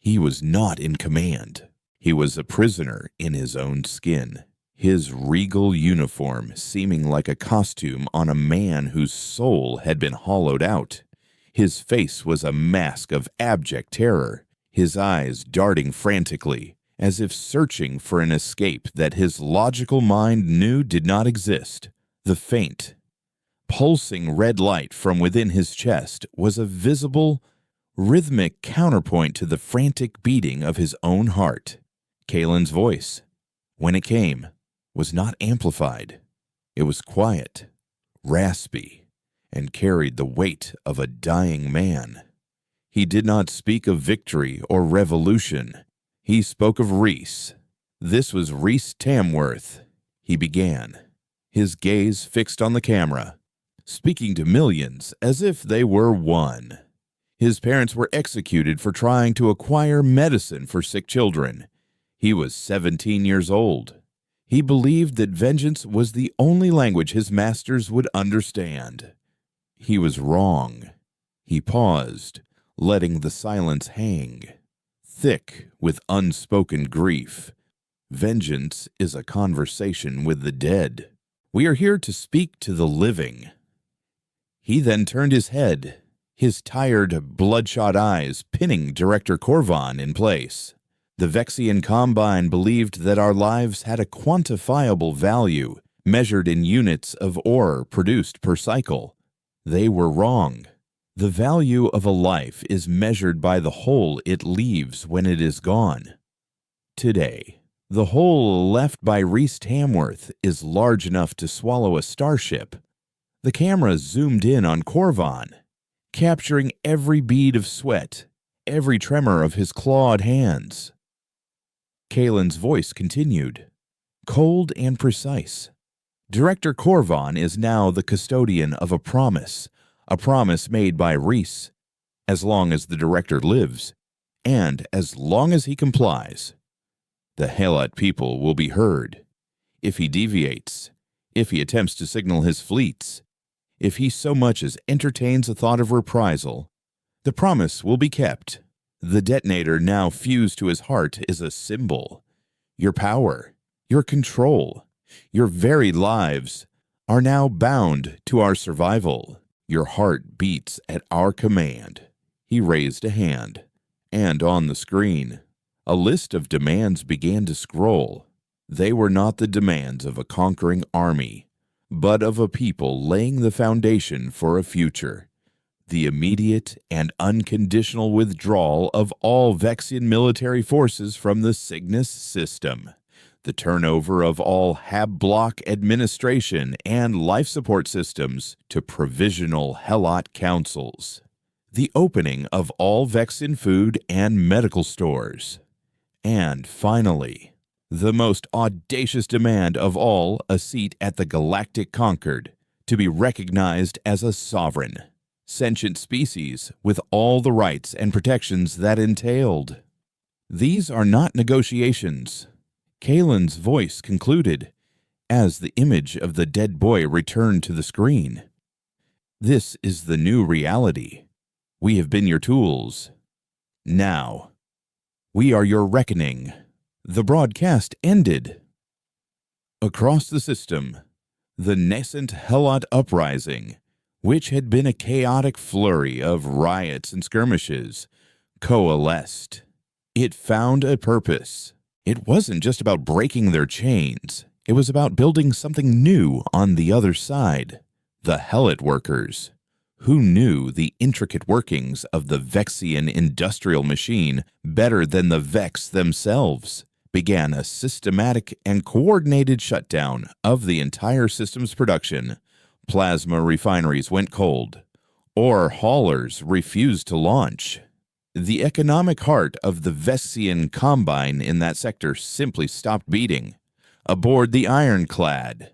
He was not in command. He was a prisoner in his own skin, his regal uniform seeming like a costume on a man whose soul had been hollowed out. His face was a mask of abject terror, his eyes darting frantically, as if searching for an escape that his logical mind knew did not exist. The faint, pulsing red light from within his chest was a visible, rhythmic counterpoint to the frantic beating of his own heart. Kalen's voice, when it came, was not amplified. It was quiet, raspy, and carried the weight of a dying man. He did not speak of victory or revolution. He spoke of Reese. This was Reese Tamworth. He began, his gaze fixed on the camera, speaking to millions as if they were one. His parents were executed for trying to acquire medicine for sick children. He was 17 years old. He believed that vengeance was the only language his masters would understand. He was wrong. He paused, letting the silence hang, thick with unspoken grief. Vengeance is a conversation with the dead. We are here to speak to the living. He then turned his head, his tired, bloodshot eyes pinning Director Corvan in place. The Vexian Combine believed that our lives had a quantifiable value, measured in units of ore produced per cycle. They were wrong. The value of a life is measured by the hole it leaves when it is gone. Today, the hole left by Reese Tamworth is large enough to swallow a starship. The camera zoomed in on Corvan, capturing every bead of sweat, every tremor of his clawed hands. Kalen's voice continued, cold and precise. Director Corvan is now the custodian of a promise made by Reese. As long as the director lives, and as long as he complies, the Helot people will be heard. If he deviates, if he attempts to signal his fleets, if he so much as entertains a thought of reprisal, the promise will be kept. The detonator now fused to his heart is a symbol. Your power, your control, your very lives are now bound to our survival. Your heart beats at our command. He raised a hand, and on the screen, a list of demands began to scroll. They were not the demands of a conquering army, but of a people laying the foundation for a future. The immediate and unconditional withdrawal of all Vexian military forces from the Cygnus system. The turnover of all Hab Block administration and life support systems to provisional Helot councils. The opening of all Vexian food and medical stores. And finally, the most audacious demand of all, a seat at the Galactic Concord, to be recognized as a sovereign, sentient species with all the rights and protections that entailed. These are not negotiations. Kalen's voice concluded, as the image of the dead boy returned to the screen. This is the new reality. We have been your tools. Now, we are your reckoning. The broadcast ended. Across the system, the nascent Helot uprising, which had been a chaotic flurry of riots and skirmishes, coalesced. It found a purpose. It wasn't just about breaking their chains. It was about building something new on the other side. The Helot workers, who knew the intricate workings of the Vexian industrial machine better than the Vex themselves, began a systematic and coordinated shutdown of the entire system's production. Plasma refineries went cold. Ore haulers refused to launch. The economic heart of the Vessian combine in that sector simply stopped beating. Aboard the Ironclad,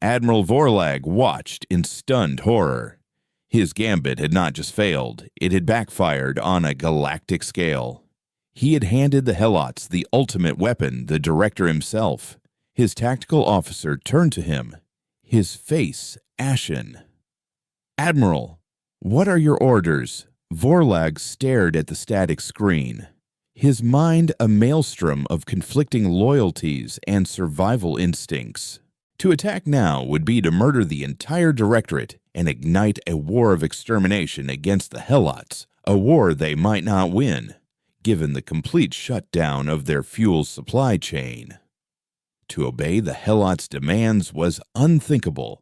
Admiral Vorlag watched in stunned horror. His gambit had not just failed, it had backfired on a galactic scale. He had handed the Helots the ultimate weapon, the director himself. His tactical officer turned to him, his face ashen. "Admiral, what are your orders?" Vorlag stared at the static screen, his mind a maelstrom of conflicting loyalties and survival instincts. To attack now would be to murder the entire directorate and ignite a war of extermination against the Helots, a war they might not win, given the complete shutdown of their fuel supply chain. To obey the Helots' demands was unthinkable,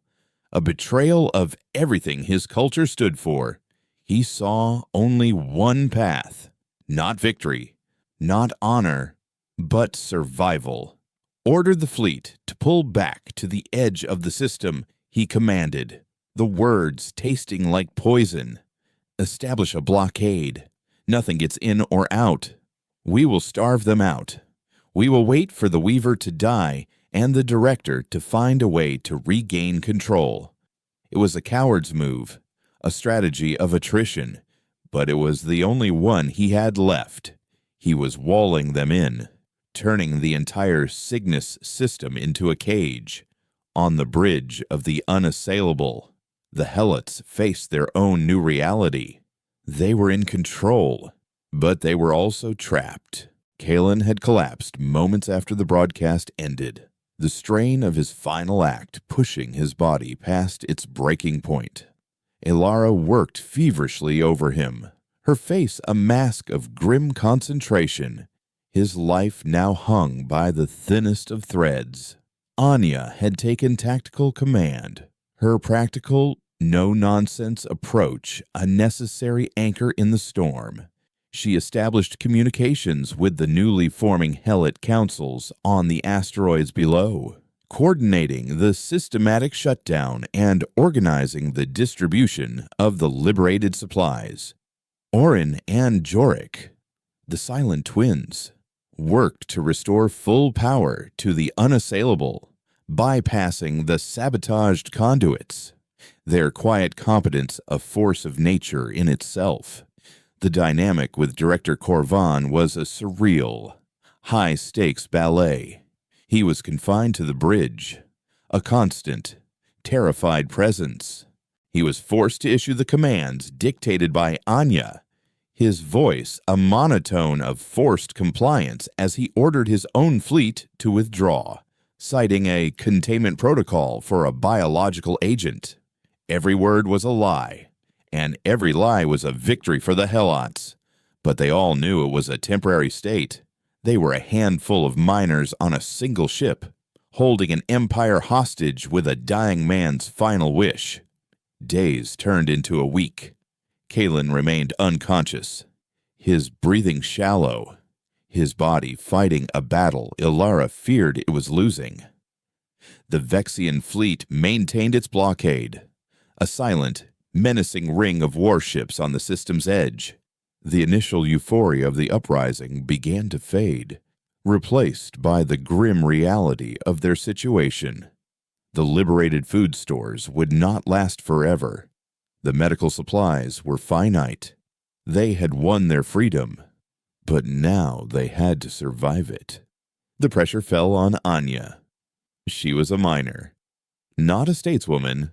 a betrayal of everything his culture stood for. He saw only one path, not victory, not honor, but survival. "Order the fleet to pull back to the edge of the system," he commanded, the words tasting like poison. "Establish a blockade. Nothing gets in or out. We will starve them out. We will wait for the Weaver to die and the director to find a way to regain control." It was a coward's move, a strategy of attrition, but it was the only one he had left. He was walling them in, turning the entire Cygnus system into a cage. On the bridge of the Unassailable, the Helots faced their own new reality. They were in control, but they were also trapped. Kalen had collapsed moments after the broadcast ended, the strain of his final act pushing his body past its breaking point. Elara worked feverishly over him, her face a mask of grim concentration. His life now hung by the thinnest of threads. Anya had taken tactical command, her practical, no-nonsense approach a necessary anchor in the storm. She established communications with the newly forming Helot councils on the asteroids below, coordinating the systematic shutdown and organizing the distribution of the liberated supplies. Orin and Jorik, the silent twins, worked to restore full power to the Unassailable, bypassing the sabotaged conduits, their quiet competence a force of nature in itself. The dynamic with Director Corvan was a surreal, high-stakes ballet. He was confined to the bridge, a constant, terrified presence. He was forced to issue the commands dictated by Anya, his voice a monotone of forced compliance as he ordered his own fleet to withdraw, citing a containment protocol for a biological agent. Every word was a lie, and every lie was a victory for the Helots. But they all knew it was a temporary state. They were a handful of miners on a single ship, holding an empire hostage with a dying man's final wish. Days turned into a week. Kalen remained unconscious, his breathing shallow, his body fighting a battle Elara feared it was losing. The Vexian fleet maintained its blockade, a silent, menacing ring of warships on the system's edge. The initial euphoria of the uprising began to fade, replaced by the grim reality of their situation. The liberated food stores would not last forever. The medical supplies were finite. They had won their freedom, but now they had to survive it. The pressure fell on Anya. She was a miner, not a stateswoman.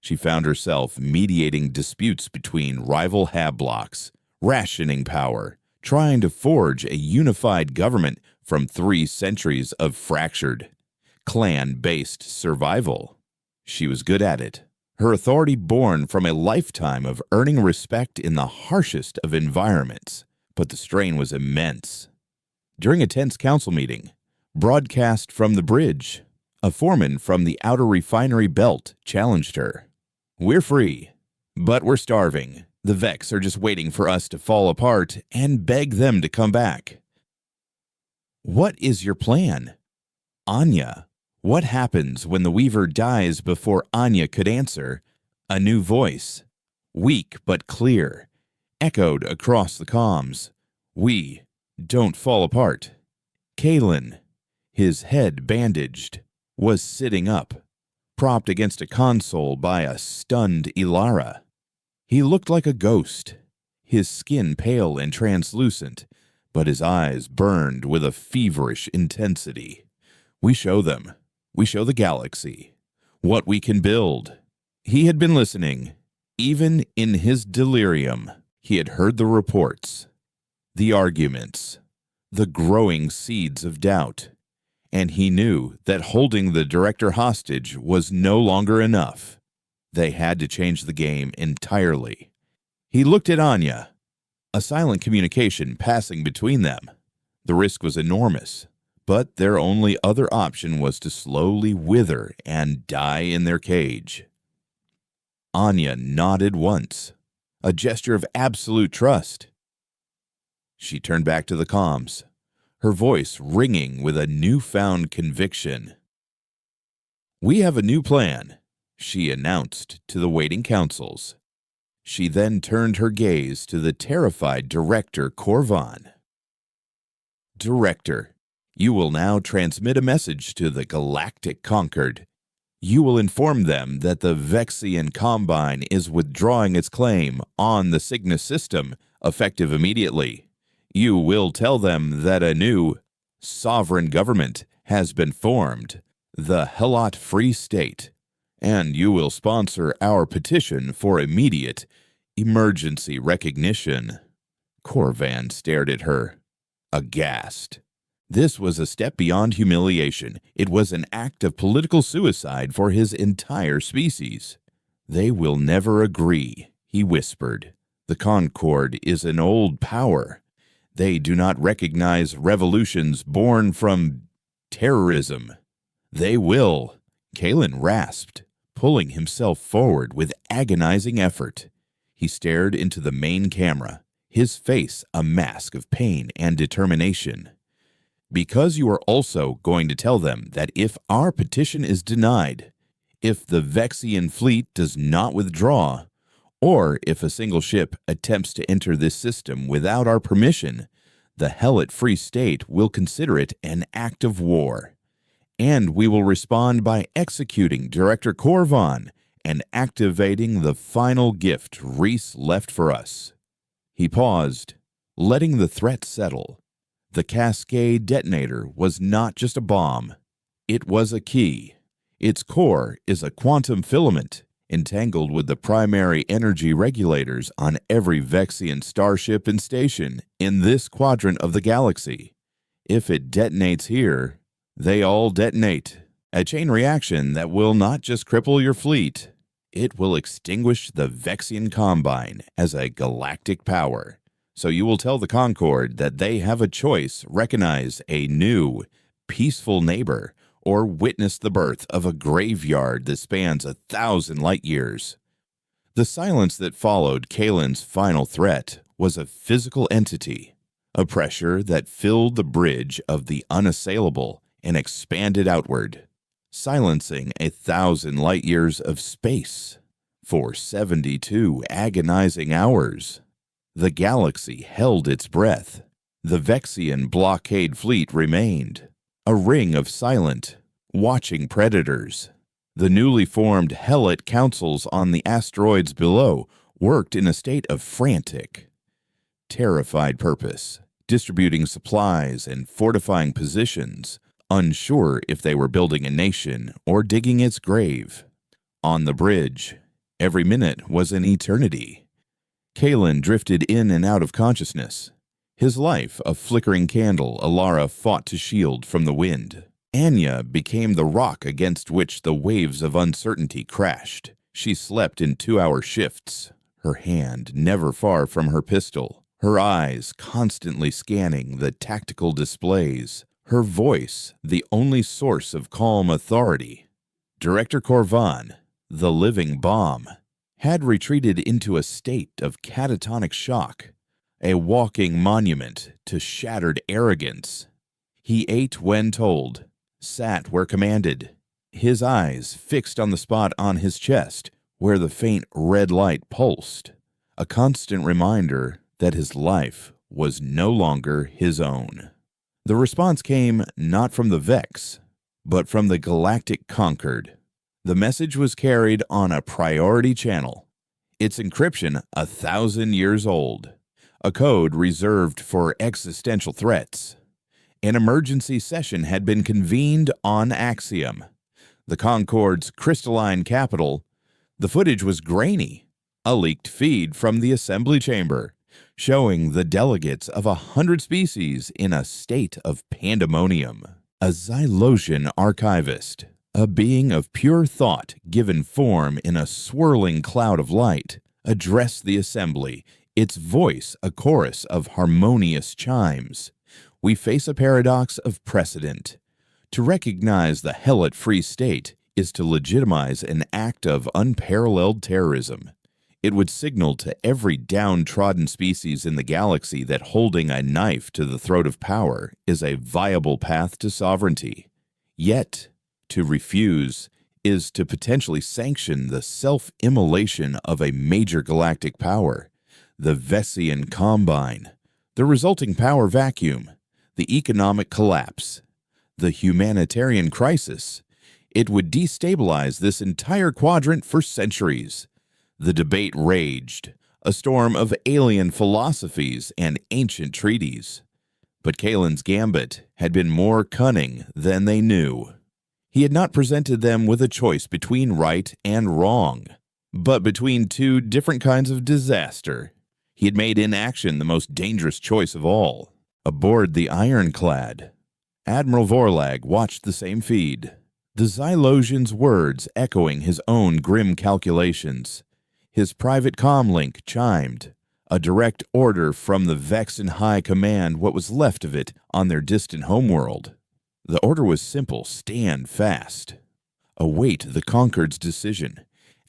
She found herself mediating disputes between rival hab blocks, rationing power, trying to forge a unified government from 3 centuries of fractured, clan-based survival. She was good at it, her authority born from a lifetime of earning respect in the harshest of environments, but the strain was immense. During a tense council meeting, broadcast from the bridge, a foreman from the outer refinery belt challenged her. "We're free, but we're starving. The Vex are just waiting for us to fall apart and beg them to come back." "What is your plan?" "Anya." What happens when the Weaver dies before Anya could answer? A new voice. weak but clear, echoed across the comms. "We don't fall apart." Kalen, his head bandaged, was sitting up, propped against a console by a stunned Ilara. He looked like a ghost, his skin pale and translucent, but his eyes burned with a feverish intensity. "We show them. We show the galaxy what we can build." He had been listening. Even in his delirium, he had heard the reports, the arguments, the growing seeds of doubt, and he knew that holding the director hostage was no longer enough. They had to change the game entirely. He looked at Anya, a silent communication passing between them. The risk was enormous, but their only other option was to slowly wither and die in their cage. Anya nodded once, a gesture of absolute trust. She turned back to the comms, her voice ringing with a newfound conviction. "We have a new plan," she announced to the waiting councils. She then turned her gaze to the terrified Director Corvan. "Director, you will now transmit a message to the Galactic Conquered. You will inform them that the Vexian Combine is withdrawing its claim on the Cygnus system, effective immediately. You will tell them that a new sovereign government has been formed, the Helot Free State, and you will sponsor our petition for immediate emergency recognition." Corvan stared at her, aghast. This was a step beyond humiliation. It was an act of political suicide for his entire species. "They will never agree," he whispered. "The Concord is an old power. They do not recognize revolutions born from terrorism. They will." Kalen rasped, pulling himself forward with agonizing effort. He stared into the main camera, his face a mask of pain and determination. "Because you are also going to tell them that if our petition is denied, if the Vexian fleet does not withdraw, or if a single ship attempts to enter this system without our permission, the Helot Free State will consider it an act of war. And we will respond by executing Director Corvan and activating the final gift Reese left for us." He paused, letting the threat settle. The Cascade detonator was not just a bomb. It was a key. Its core is a quantum filament entangled with the primary energy regulators on every Vexian starship and station in this quadrant of the galaxy. If it detonates here, they all detonate. A chain reaction that will not just cripple your fleet, it will extinguish the Vexian Combine as a galactic power. So you will tell the Concord that they have a choice: recognize a new, peaceful neighbor, or witness the birth of a graveyard that spans 1,000 light years. The silence that followed Kalen's final threat was a physical entity, a pressure that filled the bridge of the unassailable and expanded outward, silencing 1,000 light years of space. For 72 agonizing hours, the galaxy held its breath. The Vexian blockade fleet remained, a ring of silent, watching predators. The newly formed Helot councils on the asteroids below worked in a state of frantic, terrified purpose, distributing supplies and fortifying positions, unsure if they were building a nation or digging its grave. On the bridge, every minute was an eternity. Kalen drifted in and out of consciousness. His life a flickering candle Alara fought to shield from the wind. Anya became the rock against which the waves of uncertainty crashed. She slept in 2-hour shifts, her hand never far from her pistol, her eyes constantly scanning the tactical displays, her voice the only source of calm authority. Director Corvan, the living bomb, had retreated into a state of catatonic shock, a walking monument to shattered arrogance. He ate when told, sat where commanded, his eyes fixed on the spot on his chest where the faint red light pulsed, a constant reminder that his life was no longer his own. The response came not from the Vex, but from the Galactic Concord. The message was carried on a priority channel, its encryption 1,000 years old, a code reserved for existential threats. An emergency session had been convened on Axiom, the Concord's crystalline capital. The footage was grainy, a leaked feed from the assembly chamber, showing the delegates of 100 species in a state of pandemonium. A Xylosian archivist, a being of pure thought given form in a swirling cloud of light, addressed the assembly, its voice a chorus of harmonious chimes. We face a paradox of precedent. To recognize the Helot Free State is to legitimize an act of unparalleled terrorism. It would signal to every downtrodden species in the galaxy that holding a knife to the throat of power is a viable path to sovereignty. Yet, to refuse is to potentially sanction the self-immolation of a major galactic power, the Vesian Combine, the resulting power vacuum, the economic collapse, the humanitarian crisis. It would destabilize this entire quadrant for centuries. The debate raged, a storm of alien philosophies and ancient treaties. But Kalen's gambit had been more cunning than they knew. He had not presented them with a choice between right and wrong, but between two different kinds of disaster. He had made inaction the most dangerous choice of all. Aboard the Ironclad, Admiral Vorlag watched the same feed, the Xylosian's words echoing his own grim calculations. His private comlink chimed, a direct order from the Vexen High Command, what was left of it, on their distant homeworld. The order was simple: stand fast. Await the Concord's decision,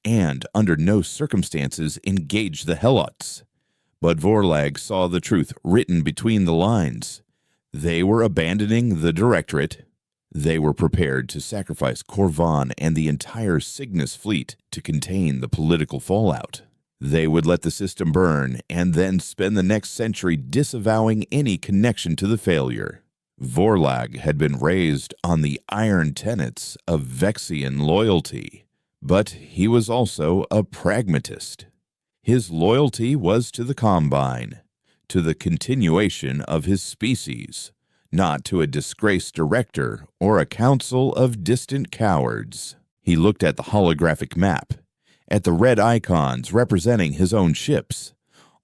and under no circumstances engage the Helots. But Vorlag saw the truth written between the lines. They were abandoning the Directorate. They were prepared to sacrifice Corvan and the entire Cygnus fleet to contain the political fallout. They would let the system burn and then spend the next century disavowing any connection to the failure. Vorlag had been raised on the iron tenets of Vexian loyalty, but he was also a pragmatist. His loyalty was to the Combine, to the continuation of his species, not to a disgraced director or a council of distant cowards. He looked at the holographic map, at the red icons representing his own ships,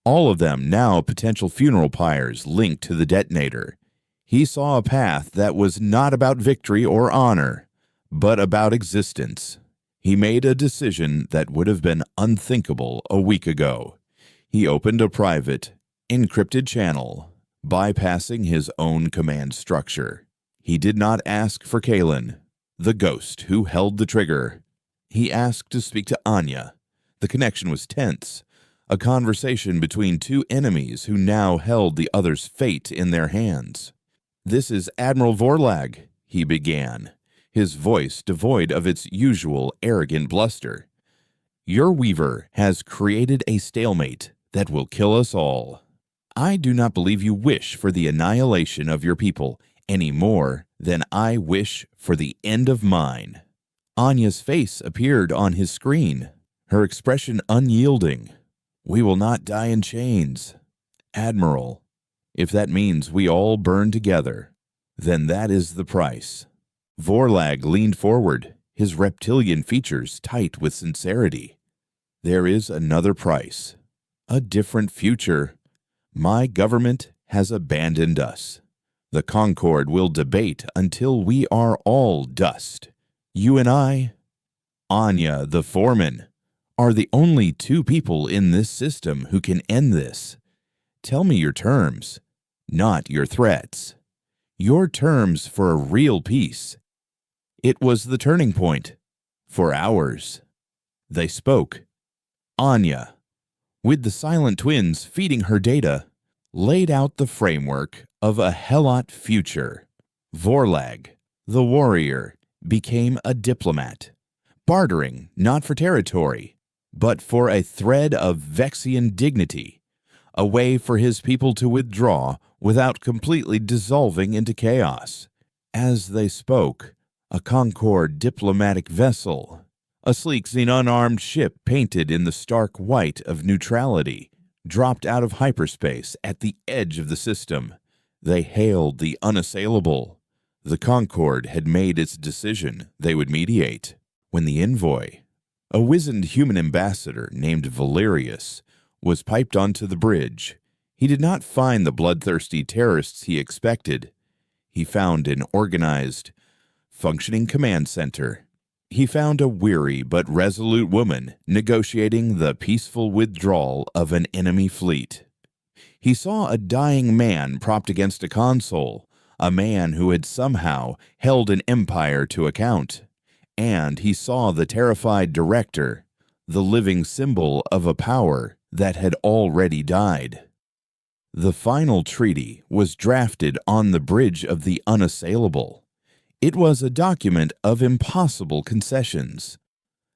all of them now potential funeral pyres linked to the detonator. He saw a path that was not about victory or honor, but about existence. He made a decision that would have been unthinkable a week ago. He opened a private, encrypted channel, bypassing his own command structure. He did not ask for Kalen, the ghost who held the trigger. He asked to speak to Anya. The connection was tense, a conversation between two enemies who now held the other's fate in their hands. "This is Admiral Vorlag," he began, his voice devoid of its usual arrogant bluster. "Your Weaver has created a stalemate that will kill us all. I do not believe you wish for the annihilation of your people any more than I wish for the end of mine." Anya's face appeared on his screen, her expression unyielding. "We will not die in chains, Admiral. If that means we all burn together, then that is the price." Vorlag leaned forward, his reptilian features tight with sincerity. "There is another price, a different future. My government has abandoned us. The Concord will debate until we are all dust. You and I, Anya the foreman, are the only two people in this system who can end this. Tell me your terms, not your threats. Your terms for a real peace." It was the turning point. For hours, they spoke. Anya, with the silent twins feeding her data, laid out the framework of a Helot future. Vorlag, the warrior, became a diplomat, bartering not for territory, but for a thread of Vexian dignity, a way for his people to withdraw without completely dissolving into chaos. As they spoke, a Concord diplomatic vessel, a sleek unarmed ship painted in the stark white of neutrality, dropped out of hyperspace at the edge of the system. They hailed the Unassailable. The Concord had made its decision. They would mediate. When the envoy, a wizened human ambassador named Valerius, was piped onto the bridge, he did not find the bloodthirsty terrorists he expected. He found an organized, functioning command center. He found a weary but resolute woman negotiating the peaceful withdrawal of an enemy fleet. He saw a dying man propped against a console, a man who had somehow held an empire to account. And he saw the terrified director, the living symbol of a power that had already died. The final treaty was drafted on the bridge of the Unassailable. It was a document of impossible concessions.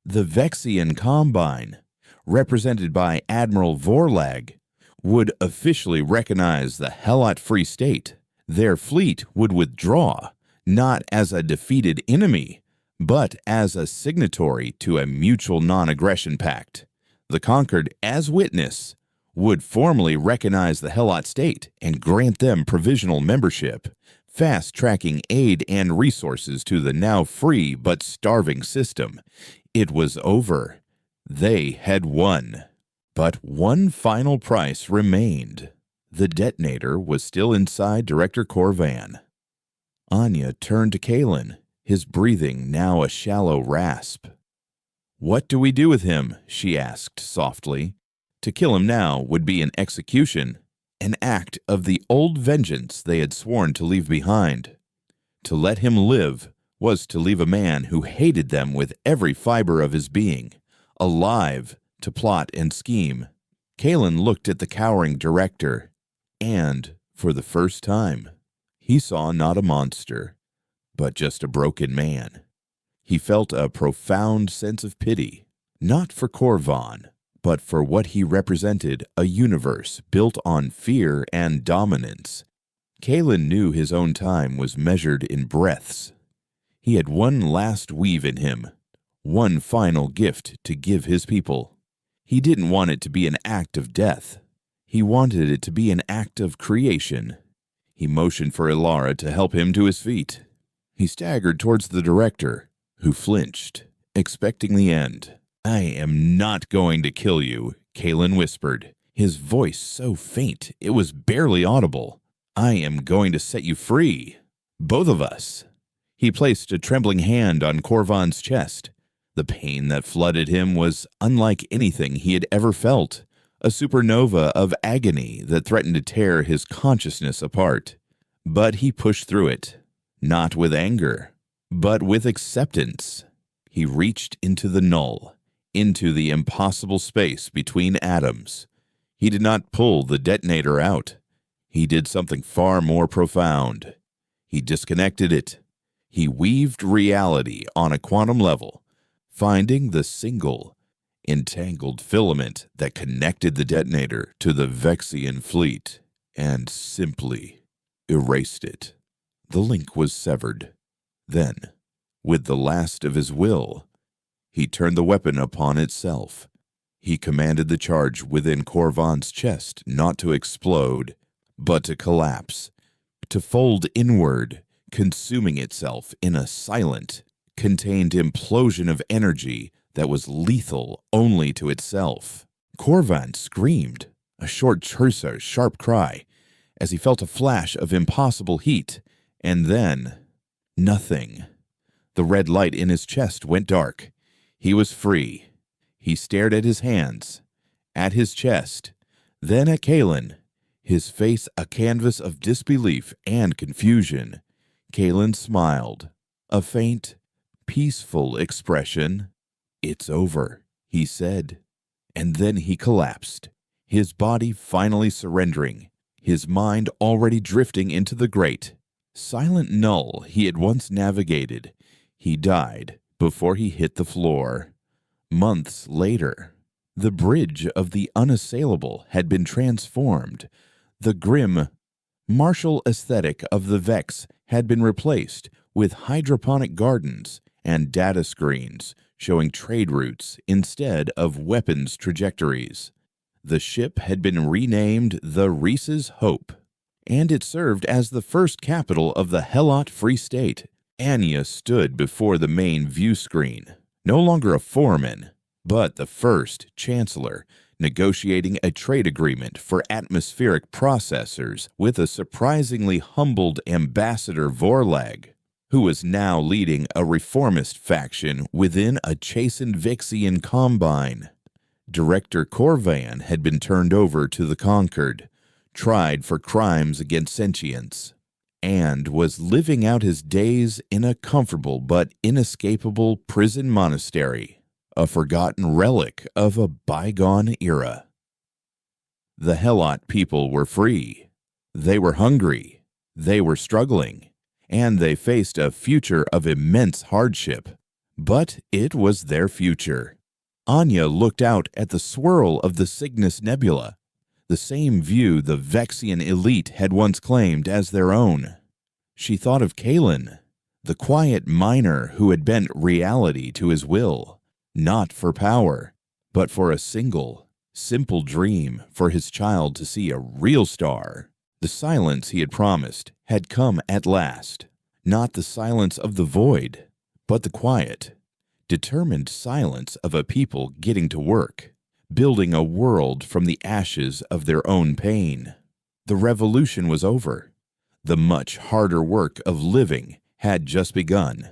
The Vexian Combine, represented by Admiral Vorlag, would officially recognize the Helot Free State. Their fleet would withdraw, not as a defeated enemy, but as a signatory to a mutual non-aggression pact. The conquered, as witness, would formally recognize the Helot state and grant them provisional membership, fast-tracking aid and resources to the now free but starving system. It was over. They had won. But one final price remained. The detonator was still inside Director Corvan. Anya turned to Kalen, his breathing now a shallow rasp. "What do we do with him?" she asked softly. To kill him now would be an execution, an act of the old vengeance they had sworn to leave behind. To let him live was to leave a man who hated them with every fiber of his being, alive to plot and scheme. Kalen looked at the cowering director, and, for the first time, he saw not a monster, but just a broken man. He felt a profound sense of pity, not for Corvan, but for what he represented, a universe built on fear and dominance. Kalen knew his own time was measured in breaths. He had one last weave in him, one final gift to give his people. He didn't want it to be an act of death. He wanted it to be an act of creation. He motioned for Ilara to help him to his feet. He staggered towards the director, who flinched, expecting the end. "I am not going to kill you," Kalen whispered, his voice so faint it was barely audible. "I am going to set you free. Both of us." He placed a trembling hand on Corvan's chest. The pain that flooded him was unlike anything he had ever felt, a supernova of agony that threatened to tear his consciousness apart. But he pushed through it, not with anger, but with acceptance. He reached into the null, into the impossible space between atoms. He did not pull the detonator out. He did something far more profound. He disconnected it. He weaved reality on a quantum level, finding the single, entangled filament that connected the detonator to the Vexian fleet, and simply erased it. The link was severed. Then, with the last of his will, he turned the weapon upon itself. He commanded the charge within Corvan's chest not to explode, but to collapse, to fold inward, consuming itself in a silent, contained implosion of energy that was lethal only to itself. Corvan screamed, a short terse, sharp cry, as he felt a flash of impossible heat, and then nothing. The red light in his chest went dark. He was free. He stared at his hands, at his chest, then at Kalen, his face a canvas of disbelief and confusion. Kalen smiled, a faint, peaceful expression. "It's over," he said. And then he collapsed, his body finally surrendering, his mind already drifting into the great, silent null he had once navigated. He died before he hit the floor. Months later. The bridge of the Unassailable had been transformed. The grim, martial aesthetic of the Vex had been replaced with hydroponic gardens and data screens showing trade routes instead of weapons trajectories. The ship had been renamed the Reese's Hope, and it served as the first capital of the Helot Free State. Anya stood before the main view screen, no longer a foreman, but the first chancellor, negotiating a trade agreement for atmospheric processors with a surprisingly humbled Ambassador Vorlag, who was now leading a reformist faction within a chastened Vixian combine. Director Corvan had been turned over to the Conquered, tried for crimes against sentience, and was living out his days in a comfortable but inescapable prison monastery, a forgotten relic of a bygone era. The Helot people were free. They were hungry. They were struggling. And they faced a future of immense hardship. But it was their future. Anya looked out at the swirl of the Cygnus Nebula, the same view the Vexian elite had once claimed as their own. She thought of Kalen, the quiet miner who had bent reality to his will, not for power, but for a single, simple dream for his child to see a real star. The silence he had promised had come at last, not the silence of the void, but the quiet, determined silence of a people getting to work, building a world from the ashes of their own pain. The revolution was over. The much harder work of living had just begun.